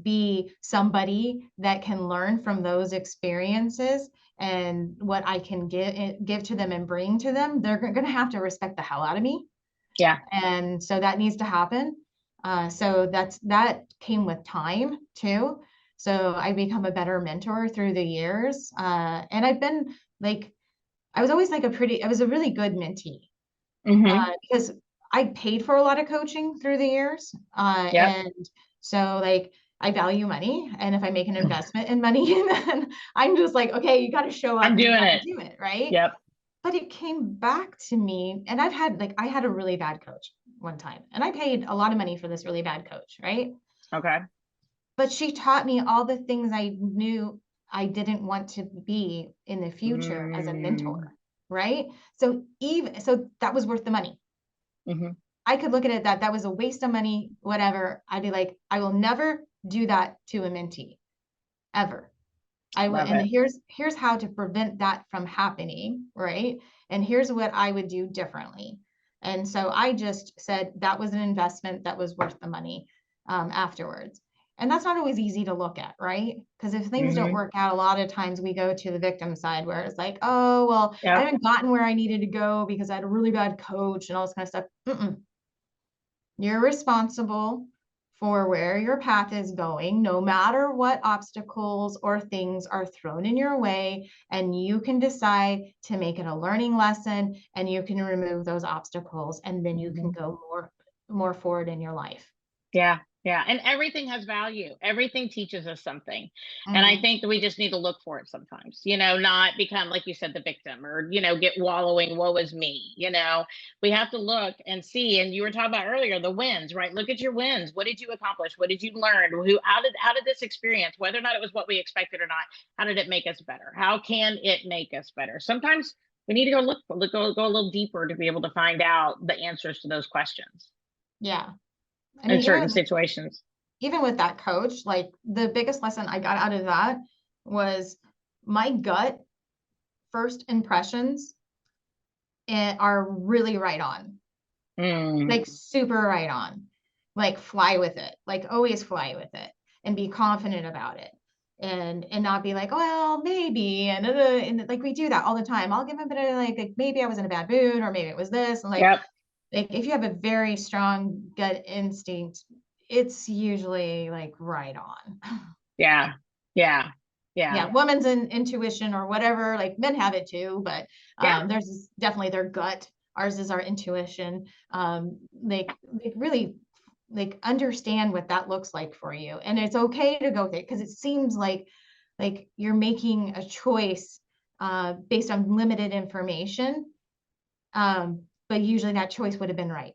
be somebody that can learn from those experiences and what I can give to them and bring to them, they're going to have to respect the hell out of me. Yeah. And so that needs to happen. So that came with time too. So I become a better mentor through the years. And I've been like, I was always like I was a really good mentee because I paid for a lot of coaching through the years. And so, like, I value money. And if I make an investment in money, then I'm just like, okay, you got to show up I'm and you doing got it. to do it. Right. Yep. but it came back to me. And I had a really bad coach one time, and I paid a lot of money for this really bad coach, right? Okay. But she taught me all the things I knew I didn't want to be in the future as a Mm, mentor, right? So that was worth the money. hmm. I could look at it that was a waste of money, whatever. I'd be like, I will never do that to a mentee ever. I will, Love and it. here's how to prevent that from happening, right? And here's what I would do differently. And so I just said that was an investment that was worth the money afterwards. And that's not always easy to look at, right? Because if things don't Hmm. work out, a lot of times we go to the victim side where it's like, oh, well, I Yep. haven't gotten where I needed to go because I had a really bad coach and all this kind of stuff. Mm-mm. You're responsible for where your path is going, no matter what obstacles or things are thrown in your way. And you can decide to make it a learning lesson, and you can remove those obstacles, and then you can Hmm. go more forward in your life. Yeah, yeah. And everything has value. Everything teaches us something. And I Mm-hmm. think that we just need to look for it sometimes, not become, like you said, the victim or, get wallowing, woe is me. We have to look and see. And you were talking about earlier, the wins, right? Look at your wins. What did you accomplish? What did you learn? How did this experience, whether or not it was what we expected or not, how did it make us better? How can it make us better? Sometimes we need to go a little deeper to be able to find out the answers to those questions Yeah. I in mean, certain situations. even with that coach, like the biggest lesson I got out of that was my gut first impressions are really right on. Mm. Like super right on, like fly with it, like always fly with it and be confident about it, and not be like, well, maybe, and like we do that all the time. I'll give a bit of like maybe I was in a bad mood, or maybe it was this, and like Yep. if you have a very strong gut instinct, it's usually like right on. Yeah. Yeah. Yeah. Yeah, woman's intuition or whatever, like men have it too, but Yeah. theirs is definitely their gut. Ours is our intuition. Like really like understand what that looks like for you. And it's okay to go with it because it seems like you're making a choice based on limited information. But usually that choice would have been right.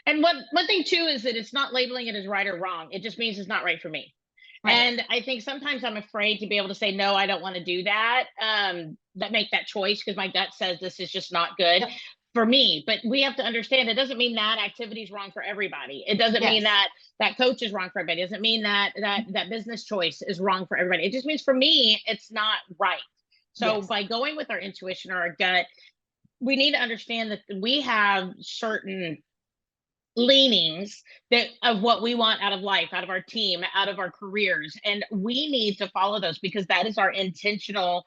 And one thing too is that it's not labeling it as right or wrong. It just means it's not right for me. Right. And I think sometimes I'm afraid to be able to say no, I don't want to do that. That make that choice because my gut says this is just not good Yep. for me. But we have to understand it doesn't mean that activity is wrong for everybody. It doesn't mean Yes. that that coach is wrong for everybody. It doesn't mean that business choice is wrong for everybody. It just means for me, it's not right. So Yes. by going with our intuition or our gut, we need to understand that we have certain leanings that of what we want out of life, out of our team, out of our careers, and we need to follow those because that is our individual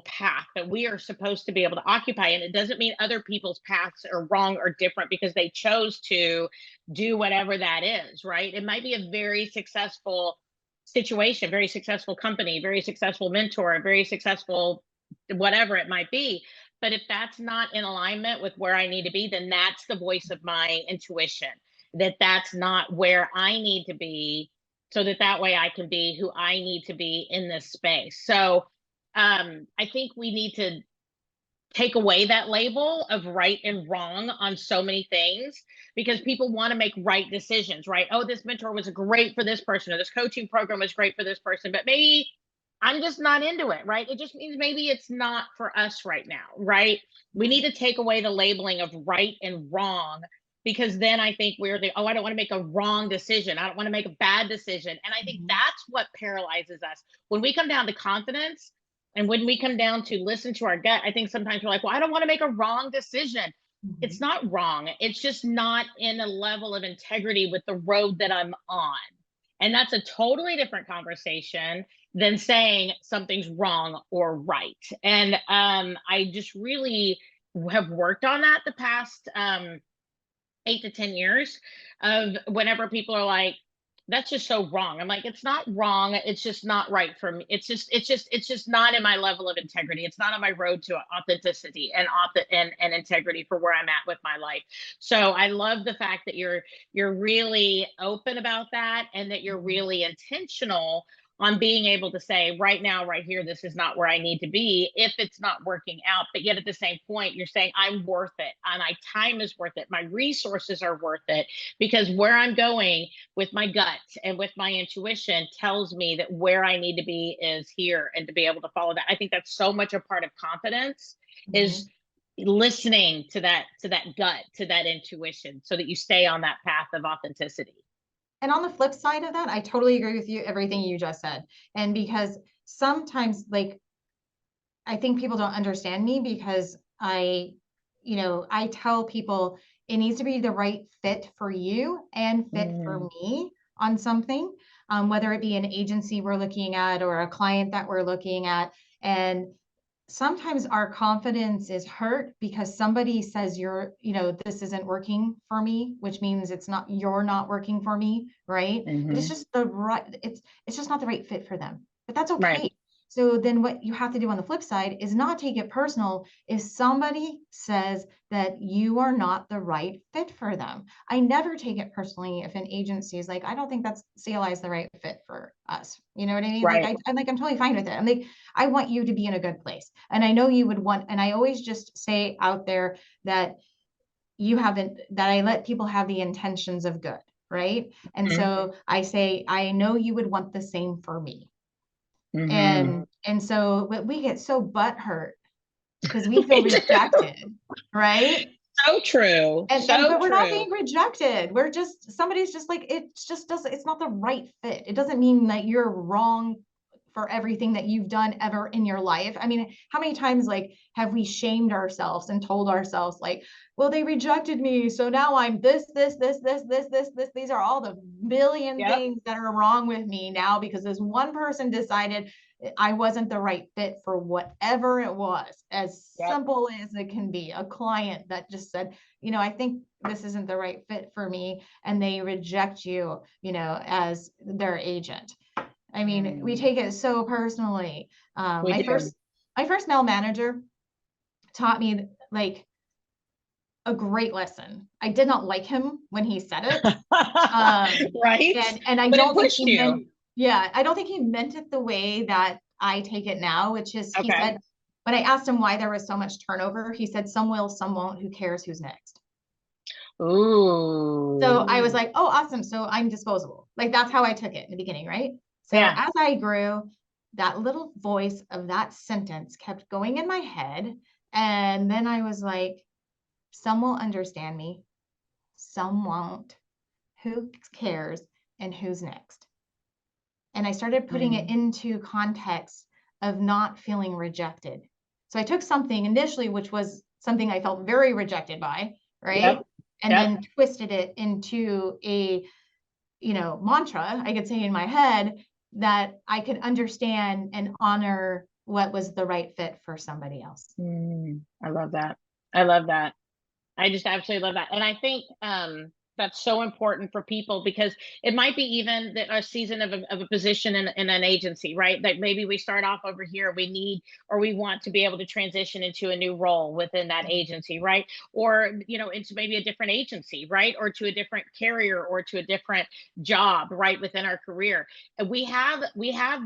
path that we are supposed to be able to occupy. And it doesn't mean other people's paths are wrong or different because they chose to do whatever that is, right? It might be a very successful situation, very successful company, very successful mentor, very successful whatever it might be. But if that's not in alignment with where I need to be, then that's the voice of my intuition, that's not where I need to be, so that way I can be who I need to be in this space. So I think we need to take away that label of right and wrong on so many things because people want to make right decisions, right? Oh, this mentor was great for this person, or this coaching program was great for this person, but maybe I'm just not into it, right? It just means maybe it's not for us right now, right? We need to take away the labeling of right and wrong because then I think we're oh, I don't want to make a wrong decision. I don't want to make a bad decision. And I think Mhm. that's what paralyzes us. When we come down to confidence, and when we come down to listen to our gut, I think sometimes we're like, well, I don't want to make a wrong decision. It's Mhm. not wrong. It's just not in a level of integrity with the road that I'm on. And that's a totally different conversation than saying something's wrong or right. And I just really have worked on that the past 8 to 10 years of whenever people are like, that's just so wrong. I'm like, it's not wrong. It's just not right for me. It's just not in my level of integrity. It's not on my road to authenticity and integrity for where I'm at with my life. So I love the fact that you're really open about that and that you're Mhm. really intentional on being able to say right now, right here, this is not where I need to be if it's not working out. But yet at the same point, you're saying I'm worth it, and my time is worth it, my resources are worth it, because where I'm going with my gut and with my intuition tells me that where I need to be is here, and to be able to follow that. I think that's so much a part of confidence, is Mhm. listening to that gut, to that intuition, so that you stay on that path of authenticity. And on the flip side of that, I totally agree with you, everything you just said. And because sometimes, like, I think people don't understand me because I tell people it needs to be the right fit for you and fit for Mm, me on something, whether it be an agency we're looking at or a client that we're looking at. And sometimes our confidence is hurt because somebody says this isn't working for me, which means you're not working for me, right? But hmm it's just not the right fit for them. But that's right. okay. So then what you have to do on the flip side is not take it personal if somebody says that you are not the right fit for them. I never take it personally if an agency is like, I don't think that's CLI is the right fit for us. You know what I mean? Like Right. I'm totally fine with it. I'm like, I want you to be in a good place. And I know you would want, and I always just say out there that that I let people have the intentions of good, right? And hmm so I say, I know you would want the same for me. hmm And so but we get so butthurt because we feel rejected, right? So true. And So but we're not true. being rejected. We're just somebody's just like it just doesn't it's not the right fit. It doesn't mean that you're wrong for everything that you've done ever in your life. I mean, how many times like have we shamed ourselves and told ourselves like, well, they rejected me, so now I'm this. These are all the million Yep. things that are wrong with me now because this one person decided I wasn't the right fit for whatever it was, as Yep. simple as it can be. A client that just said, I think this isn't the right fit for me, and they reject you, as their agent. I mean, we Mm, take it so personally. Um, we my do. first, my first male manager taught me like a great lesson. I did not like him when he said it, Right. and I But it don't think pushed he you. meant, yeah, I don't think he meant it the way that I take it now, which is he Okay. said when I asked him why there was so much turnover, he said, "Some will, some won't. Who cares? Who's next?" So Ooh. I was like, oh, awesome. So I'm disposable. Like that's how I took it in the beginning, right? So Yeah. as I grew, that little voice of that sentence kept going in my head. And then I was like, some will understand me, some won't. Who cares? And who's next? And I started putting it Mm, into context of not feeling rejected. So I took something initially, which was something I felt very rejected by, right? yep. And Yep. then twisted it into a mantra I could say in my head that I could understand and honor what was the right fit for somebody else. I love that. I love that. I just absolutely love that. And I think that's so important for people, because it might be even that a season of a position in an agency, right? That maybe we start off over here, we need or we want to be able to transition into a new role within that agency, right? Or, into maybe a different agency, right? Or to a different carrier or to a different job, right? Within our career. And we have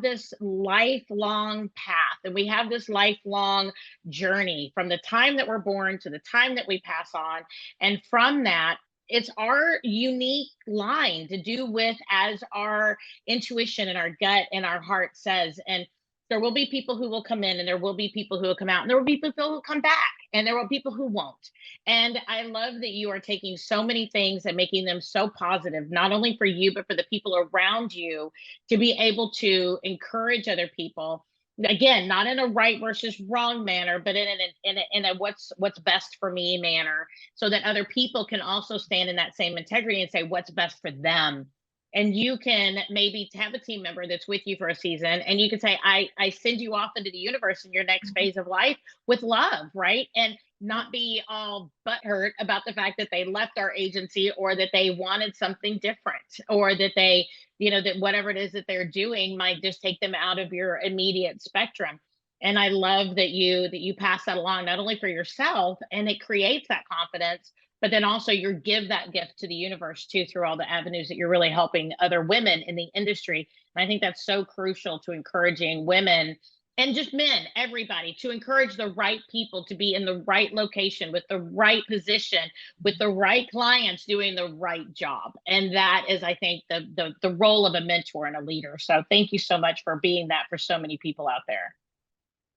this lifelong path, and we have this lifelong journey from the time that we're born to the time that we pass on. And from that, it's our unique line to do with as our intuition and our gut and our heart says. And there will be people who will come in, and there will be people who will come out, and there will be people who will come back, and there will be people who won't. And I love that you are taking so many things and making them so positive, not only for you, but for the people around you, to be able to encourage other people, again, not in a right versus wrong manner, but in a what's best for me manner, so that other people can also stand in that same integrity and say what's best for them. And you can maybe have a team member that's with you for a season, and you can say, I send you off into the universe in your next phase of life with love, right? And not be all butthurt about the fact that they left our agency, or that they wanted something different, or that they, that whatever it is that they're doing might just take them out of your immediate spectrum. And I love that you pass that along, not only for yourself, and it creates that confidence, but then also you give that gift to the universe too through all the avenues that you're really helping other women in the industry. And I think that's so crucial to encouraging women and just men, everybody, to encourage the right people to be in the right location with the right position, with the right clients doing the right job. And that is, I think, the role of a mentor and a leader. So thank you so much for being that for so many people out there.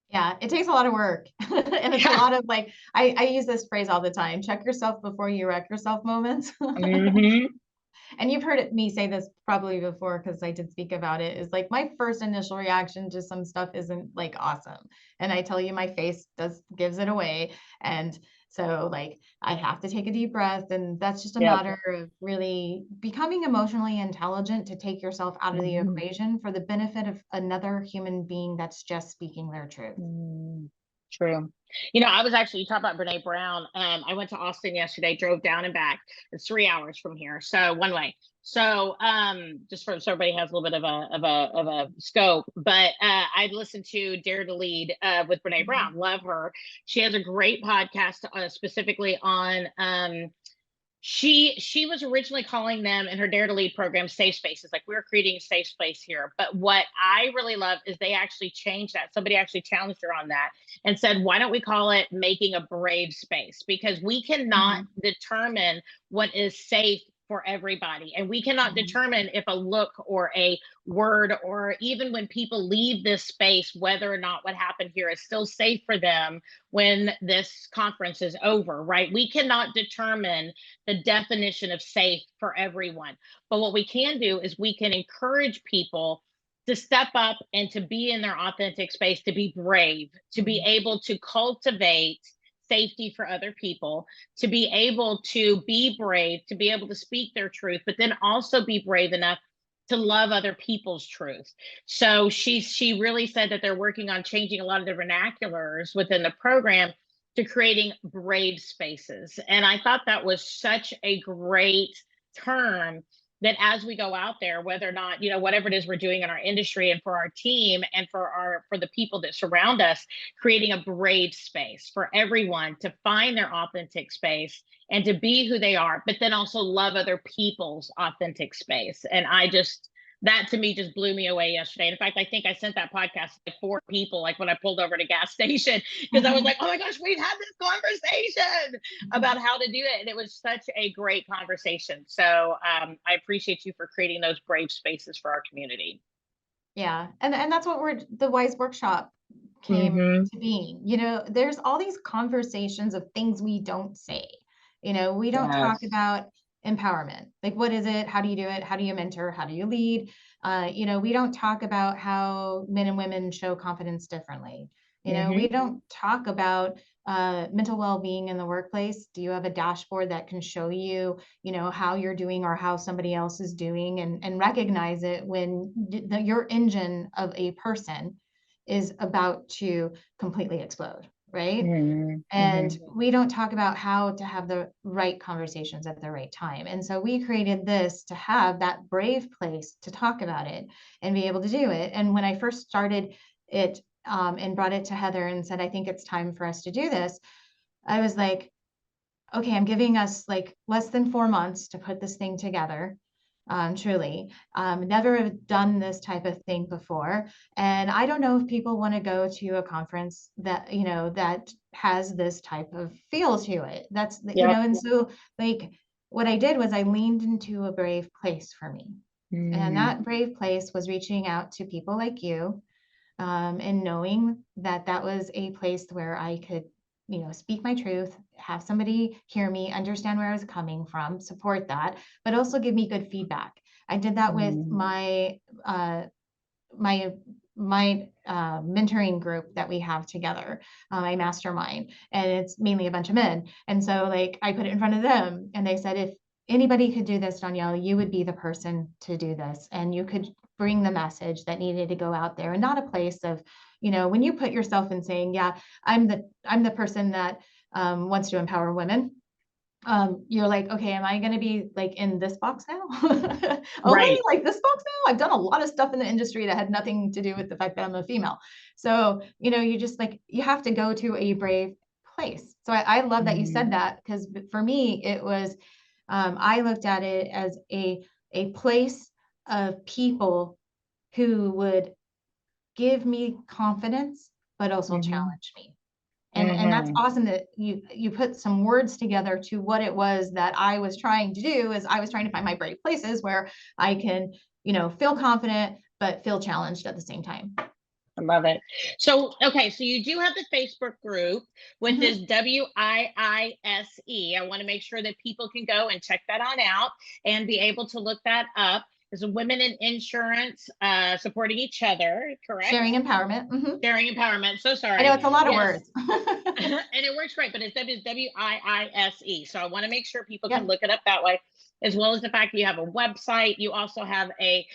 Yeah, it takes a lot of work. And it's a lot of like, I use this phrase all the time, check yourself before you wreck yourself moments. Mm-hmm. And you've heard me say this probably before because I did speak about it, is like my first initial reaction to some stuff isn't like awesome. And I tell you, my face gives it away. And so like I have to take a deep breath. And that's just a Yep. matter of really becoming emotionally intelligent to take yourself out of the Mm-hmm. equation for the benefit of another human being that's just speaking their truth. Mm, true. You know, I was actually, you talk about Brene Brown. I went to Austin yesterday, drove down and back. It's 3 hours from here, so one way. So, just so everybody has a little bit of a scope. But I listened to Dare to Lead with Brene Brown. Love her. She has a great podcast specifically on she was originally calling them in her Dare to Lead program safe spaces, like we're creating a safe space here. But what I really love is they actually changed that. Somebody actually challenged her on that and said, why don't we call it making a brave space? Because we cannot Mhm. determine what is safe for everybody, and we cannot Mhm. determine if a look or a word, or even when people leave this space, whether or not what happened here is still safe for them when this conference is over, right? We cannot determine the definition of safe for everyone. But what we can do is we can encourage people to step up and to be in their authentic space, to be brave, to be Mhm. able to cultivate safety for other people, to be able to be brave, to be able to speak their truth, but then also be brave enough to love other people's truth. So she really said that they're working on changing a lot of the vernaculars within the program to creating brave spaces. And I thought that was such a great term, that as we go out there, whether or not, you know, whatever it is we're doing in our industry and for our team and for the people that surround us, creating a brave space for everyone to find their authentic space and to be who they are, but then also love other people's authentic space. And I just, that to me just blew me away yesterday. In fact, I think I sent that podcast to like 4 people, like when I pulled over at a gas station, because I was like, oh my gosh, we've had this conversation about how to do it. And it was such a great conversation. So I appreciate you for creating those brave spaces for our community. Yeah. And that's what the WIISE workshop came Mm-hmm. to being. You know, there's all these conversations of things we don't say. You know, we don't talk Yes. about empowerment. Like, what is it? How do you do it? How do you mentor? How do you lead? You know, we don't talk about how men and women show confidence differently. You know, we Mm-hmm. don't talk about mental well-being in the workplace. Do you have a dashboard that can show you, you know, how you're doing or how somebody else is doing, and recognize it when your engine of a person is about to completely explode, right? Mm-hmm. And we don't talk about how to have the right conversations at the right time. And so we created this to have that brave place to talk about it and be able to do it. And when I first started it, and brought it to Heather and said, I think it's time for us to do this, I was like, okay, I'm giving us like less than 4 months to put this thing together. Truly, never have done this type of thing before. And I don't know if people want to go to a conference that, you know, that has this type of feel to it. That's, you Yep. know, and so like what I did was I leaned into a brave place for me. And Mm-hmm. that brave place was reaching out to people like you, and knowing that that was a place where I could, you know, speak my truth, have somebody hear me, understand where I was coming from, support that, but also give me good feedback. I did that with uh, my mentoring group that we have together, my mastermind, and it's mainly a bunch of men. And so like I put it in front of them and they said, if anybody could do this, Dawnyel, you would be the person to do this. And you could bring the message that needed to go out there, and not a place of, you know, when you put yourself in saying, yeah, I'm the person that wants to empower women, you're like, okay, am I going to be like in this box now? Only Right. like this box now? I've done a lot of stuff in the industry that had nothing to do with the fact that I'm a female. So, you know, you just like, you have to go to a brave place. So I love that you said Mhm. that, because for me, it was, I looked at it as a place of people who would give me confidence, but also Mhm. challenge me. And that's Mhm. awesome that you put some words together to what it was that I was trying to do. Is I was trying to find my brave places where I can, feel confident, but feel challenged at the same time. I love it. So, okay, so you do have the Facebook group, which Mhm. is WIISE. I want to make sure that people can go and check that on out and be able to look that up. It's women in insurance supporting each other, correct? Sharing empowerment. Sharing empowerment. So I know sorry. it's a lot of Yes. words. And it works great, but it's WIISE. So I want to make sure people can Yep. look it up that way, as well as the fact that you have a website. You also have a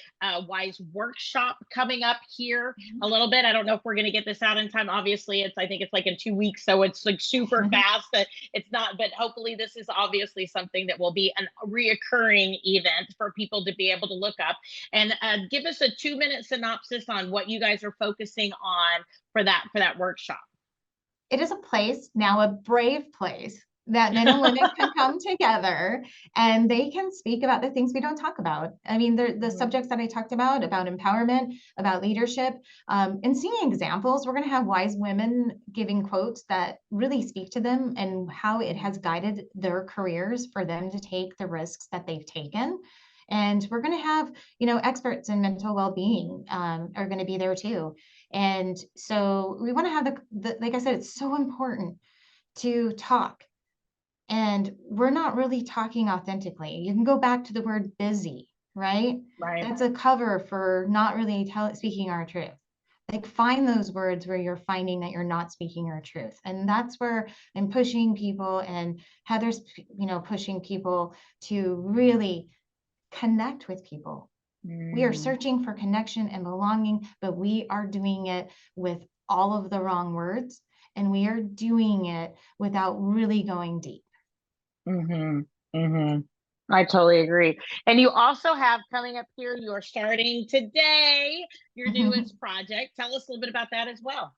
WISE workshop coming up here a little bit. I don't know if we're going to get this out in time. Obviously, I think it's like in 2 weeks, so it's like super fast. It's not, but hopefully, this is obviously something that will be a reoccurring event for people to be able to look up and give us a 2-minute synopsis on what you guys are focusing on for that workshop. It is a place, now a brave place, that men and women can come together and they can speak about the things we don't talk about. I mean, the Mhm. subjects that I talked about empowerment, about leadership, and seeing examples. We're going to have wise women giving quotes that really speak to them and how it has guided their careers for them to take the risks that they've taken. And we're going to have, experts in mental well-being are going to be there too. And so we want to have like I said, it's so important to talk. And we're not really talking authentically. You can go back to the word busy, right? Right. That's a cover for not really speaking our truth. Like, find those words where you're finding that you're not speaking your truth. And that's where I'm pushing people, and Heather's, pushing people to really connect with people. We are Mm, searching for connection and belonging, but we are doing it with all of the wrong words, and we are doing it without really going deep. mhm, mhm. I totally agree. And you also have coming up here, you're starting today your newest project. Tell us a little bit about that as well.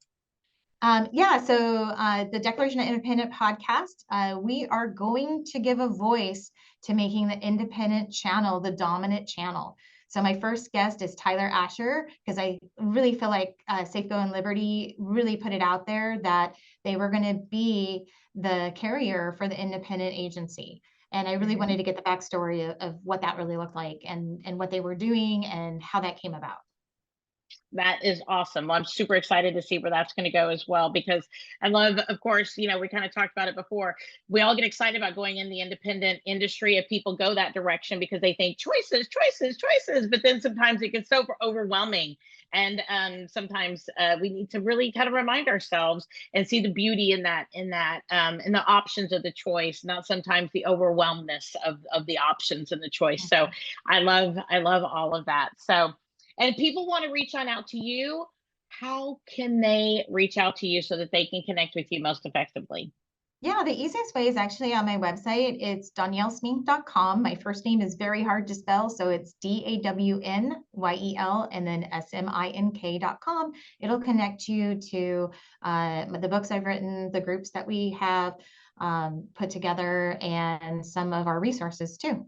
Yeah, so the Declaration of Independent podcast, we are going to give a voice to making the independent channel the dominant channel. So my first guest is Tyler Asher, because I really feel like Safeco and Liberty really put it out there that they were going to be the carrier for the independent agency. And I really Mhm. wanted to get the backstory of what that really looked like, and what they were doing and how that came about. That is awesome. Well, I'm super excited to see where that's going to go as well, because I love, of course, we kind of talked about it before. We all get excited about going in the independent industry if people go that direction because they think choices, choices, choices. But then sometimes it gets so overwhelming. And sometimes we need to really kind of remind ourselves and see the beauty in the options of the choice, not sometimes the overwhelmness of the options and the choice. So I love all of that. So, and if people want to reach on out to you, how can they reach out to you so that they can connect with you most effectively? Yeah, the easiest way is actually on my website. It's dawnyelsmink.com. My first name is very hard to spell, so it's DAWNYEL and then SMINK.com. It'll connect you to the books I've written, the groups that we have put together, and some of our resources too.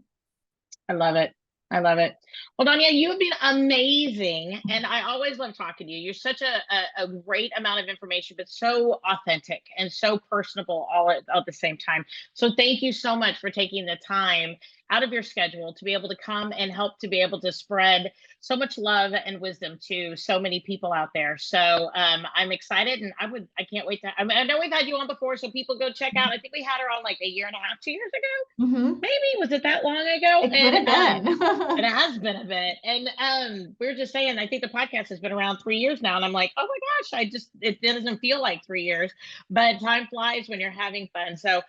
I love it. I love it. Well, Danya, you have been amazing. And I always love talking to you. You're such a great amount of information, but so authentic and so personable all at the same time. So thank you so much for taking the time out of your schedule to be able to come and help to be able to spread so much love and wisdom to so many people out there. So I'm excited, and I can't wait to, I know we've had you on before, so people go check out. I think we had her on like a year and a half, 2 years ago. Mm-hmm. Maybe was it that long ago? It could And have it been. has been a bit. And we were just saying, I think the podcast has been around 3 years now. And I'm like, oh my gosh, it doesn't feel like 3 years, but time flies when you're having fun. So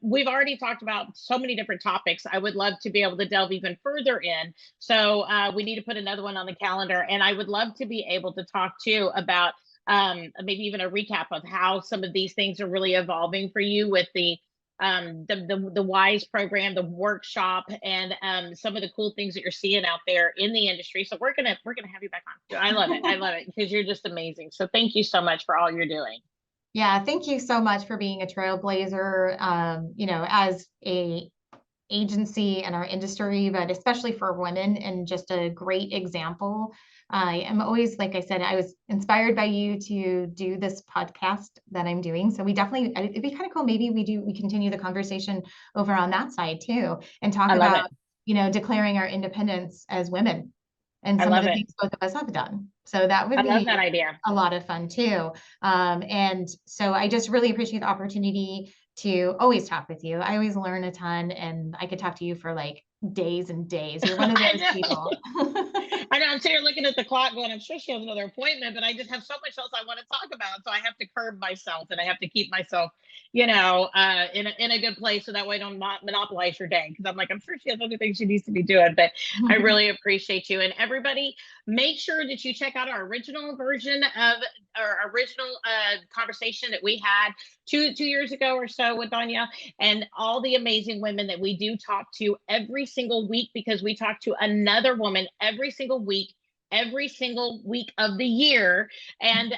we've already talked about so many different topics. I would love to be able to delve even further in. So we need to put another one on the calendar. And I would love to be able to talk too about maybe even a recap of how some of these things are really evolving for you with the WISE program, the workshop, and some of the cool things that you're seeing out there in the industry. So we're gonna have you back on. I love it. I love it because you're just amazing. So thank you so much for all you're doing. Yeah, thank you so much for being a trailblazer, as a agency in our industry, but especially for women, and just a great example. I am always, like I said, I was inspired by you to do this podcast that I'm doing. So we definitely, it'd be kind of cool. Maybe we continue the conversation over on that side too, and talk I love about, it. declaring our independence as women and I some of love the it. things both of us have done. So that would I love that be idea. a lot of fun too. And so I just really appreciate the opportunity to always talk with you. I always learn a ton, and I could talk to you for like days and days. You're one of I those know. people. I know. I'm sitting here looking at the clock going, I'm sure she has another appointment, but I just have so much else I want to talk about. So I have to curb myself and I have to keep myself, in a good place so that way I don't monopolize your day. Because I'm like, I'm sure she has other things she needs to be doing. But I really appreciate you. And everybody, make sure that you check out our original version of our original conversation that we had two years ago or so with Dawnyel, and all the amazing women that we do talk to every single week, because we talk to another woman every single week of the year. And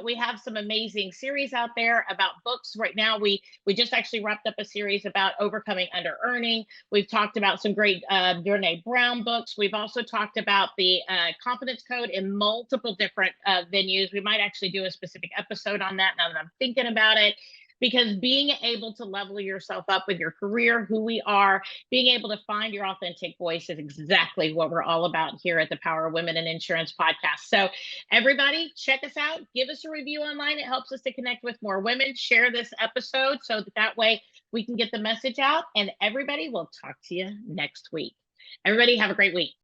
we have some amazing series out there about books. Right now, we just actually wrapped up a series about overcoming under earning. We've talked about some great Brene Brown books. We've also talked about the confidence code in multiple different venues. We might actually do a specific episode on that now that I'm thinking about it, because being able to level yourself up with your career, who we are, being able to find your authentic voice is exactly what we're all about here at the Power of Women in Insurance podcast. So everybody check us out, give us a review online. It helps us to connect with more women. Share this episode so that way we can get the message out, and everybody will talk to you next week. Everybody have a great week.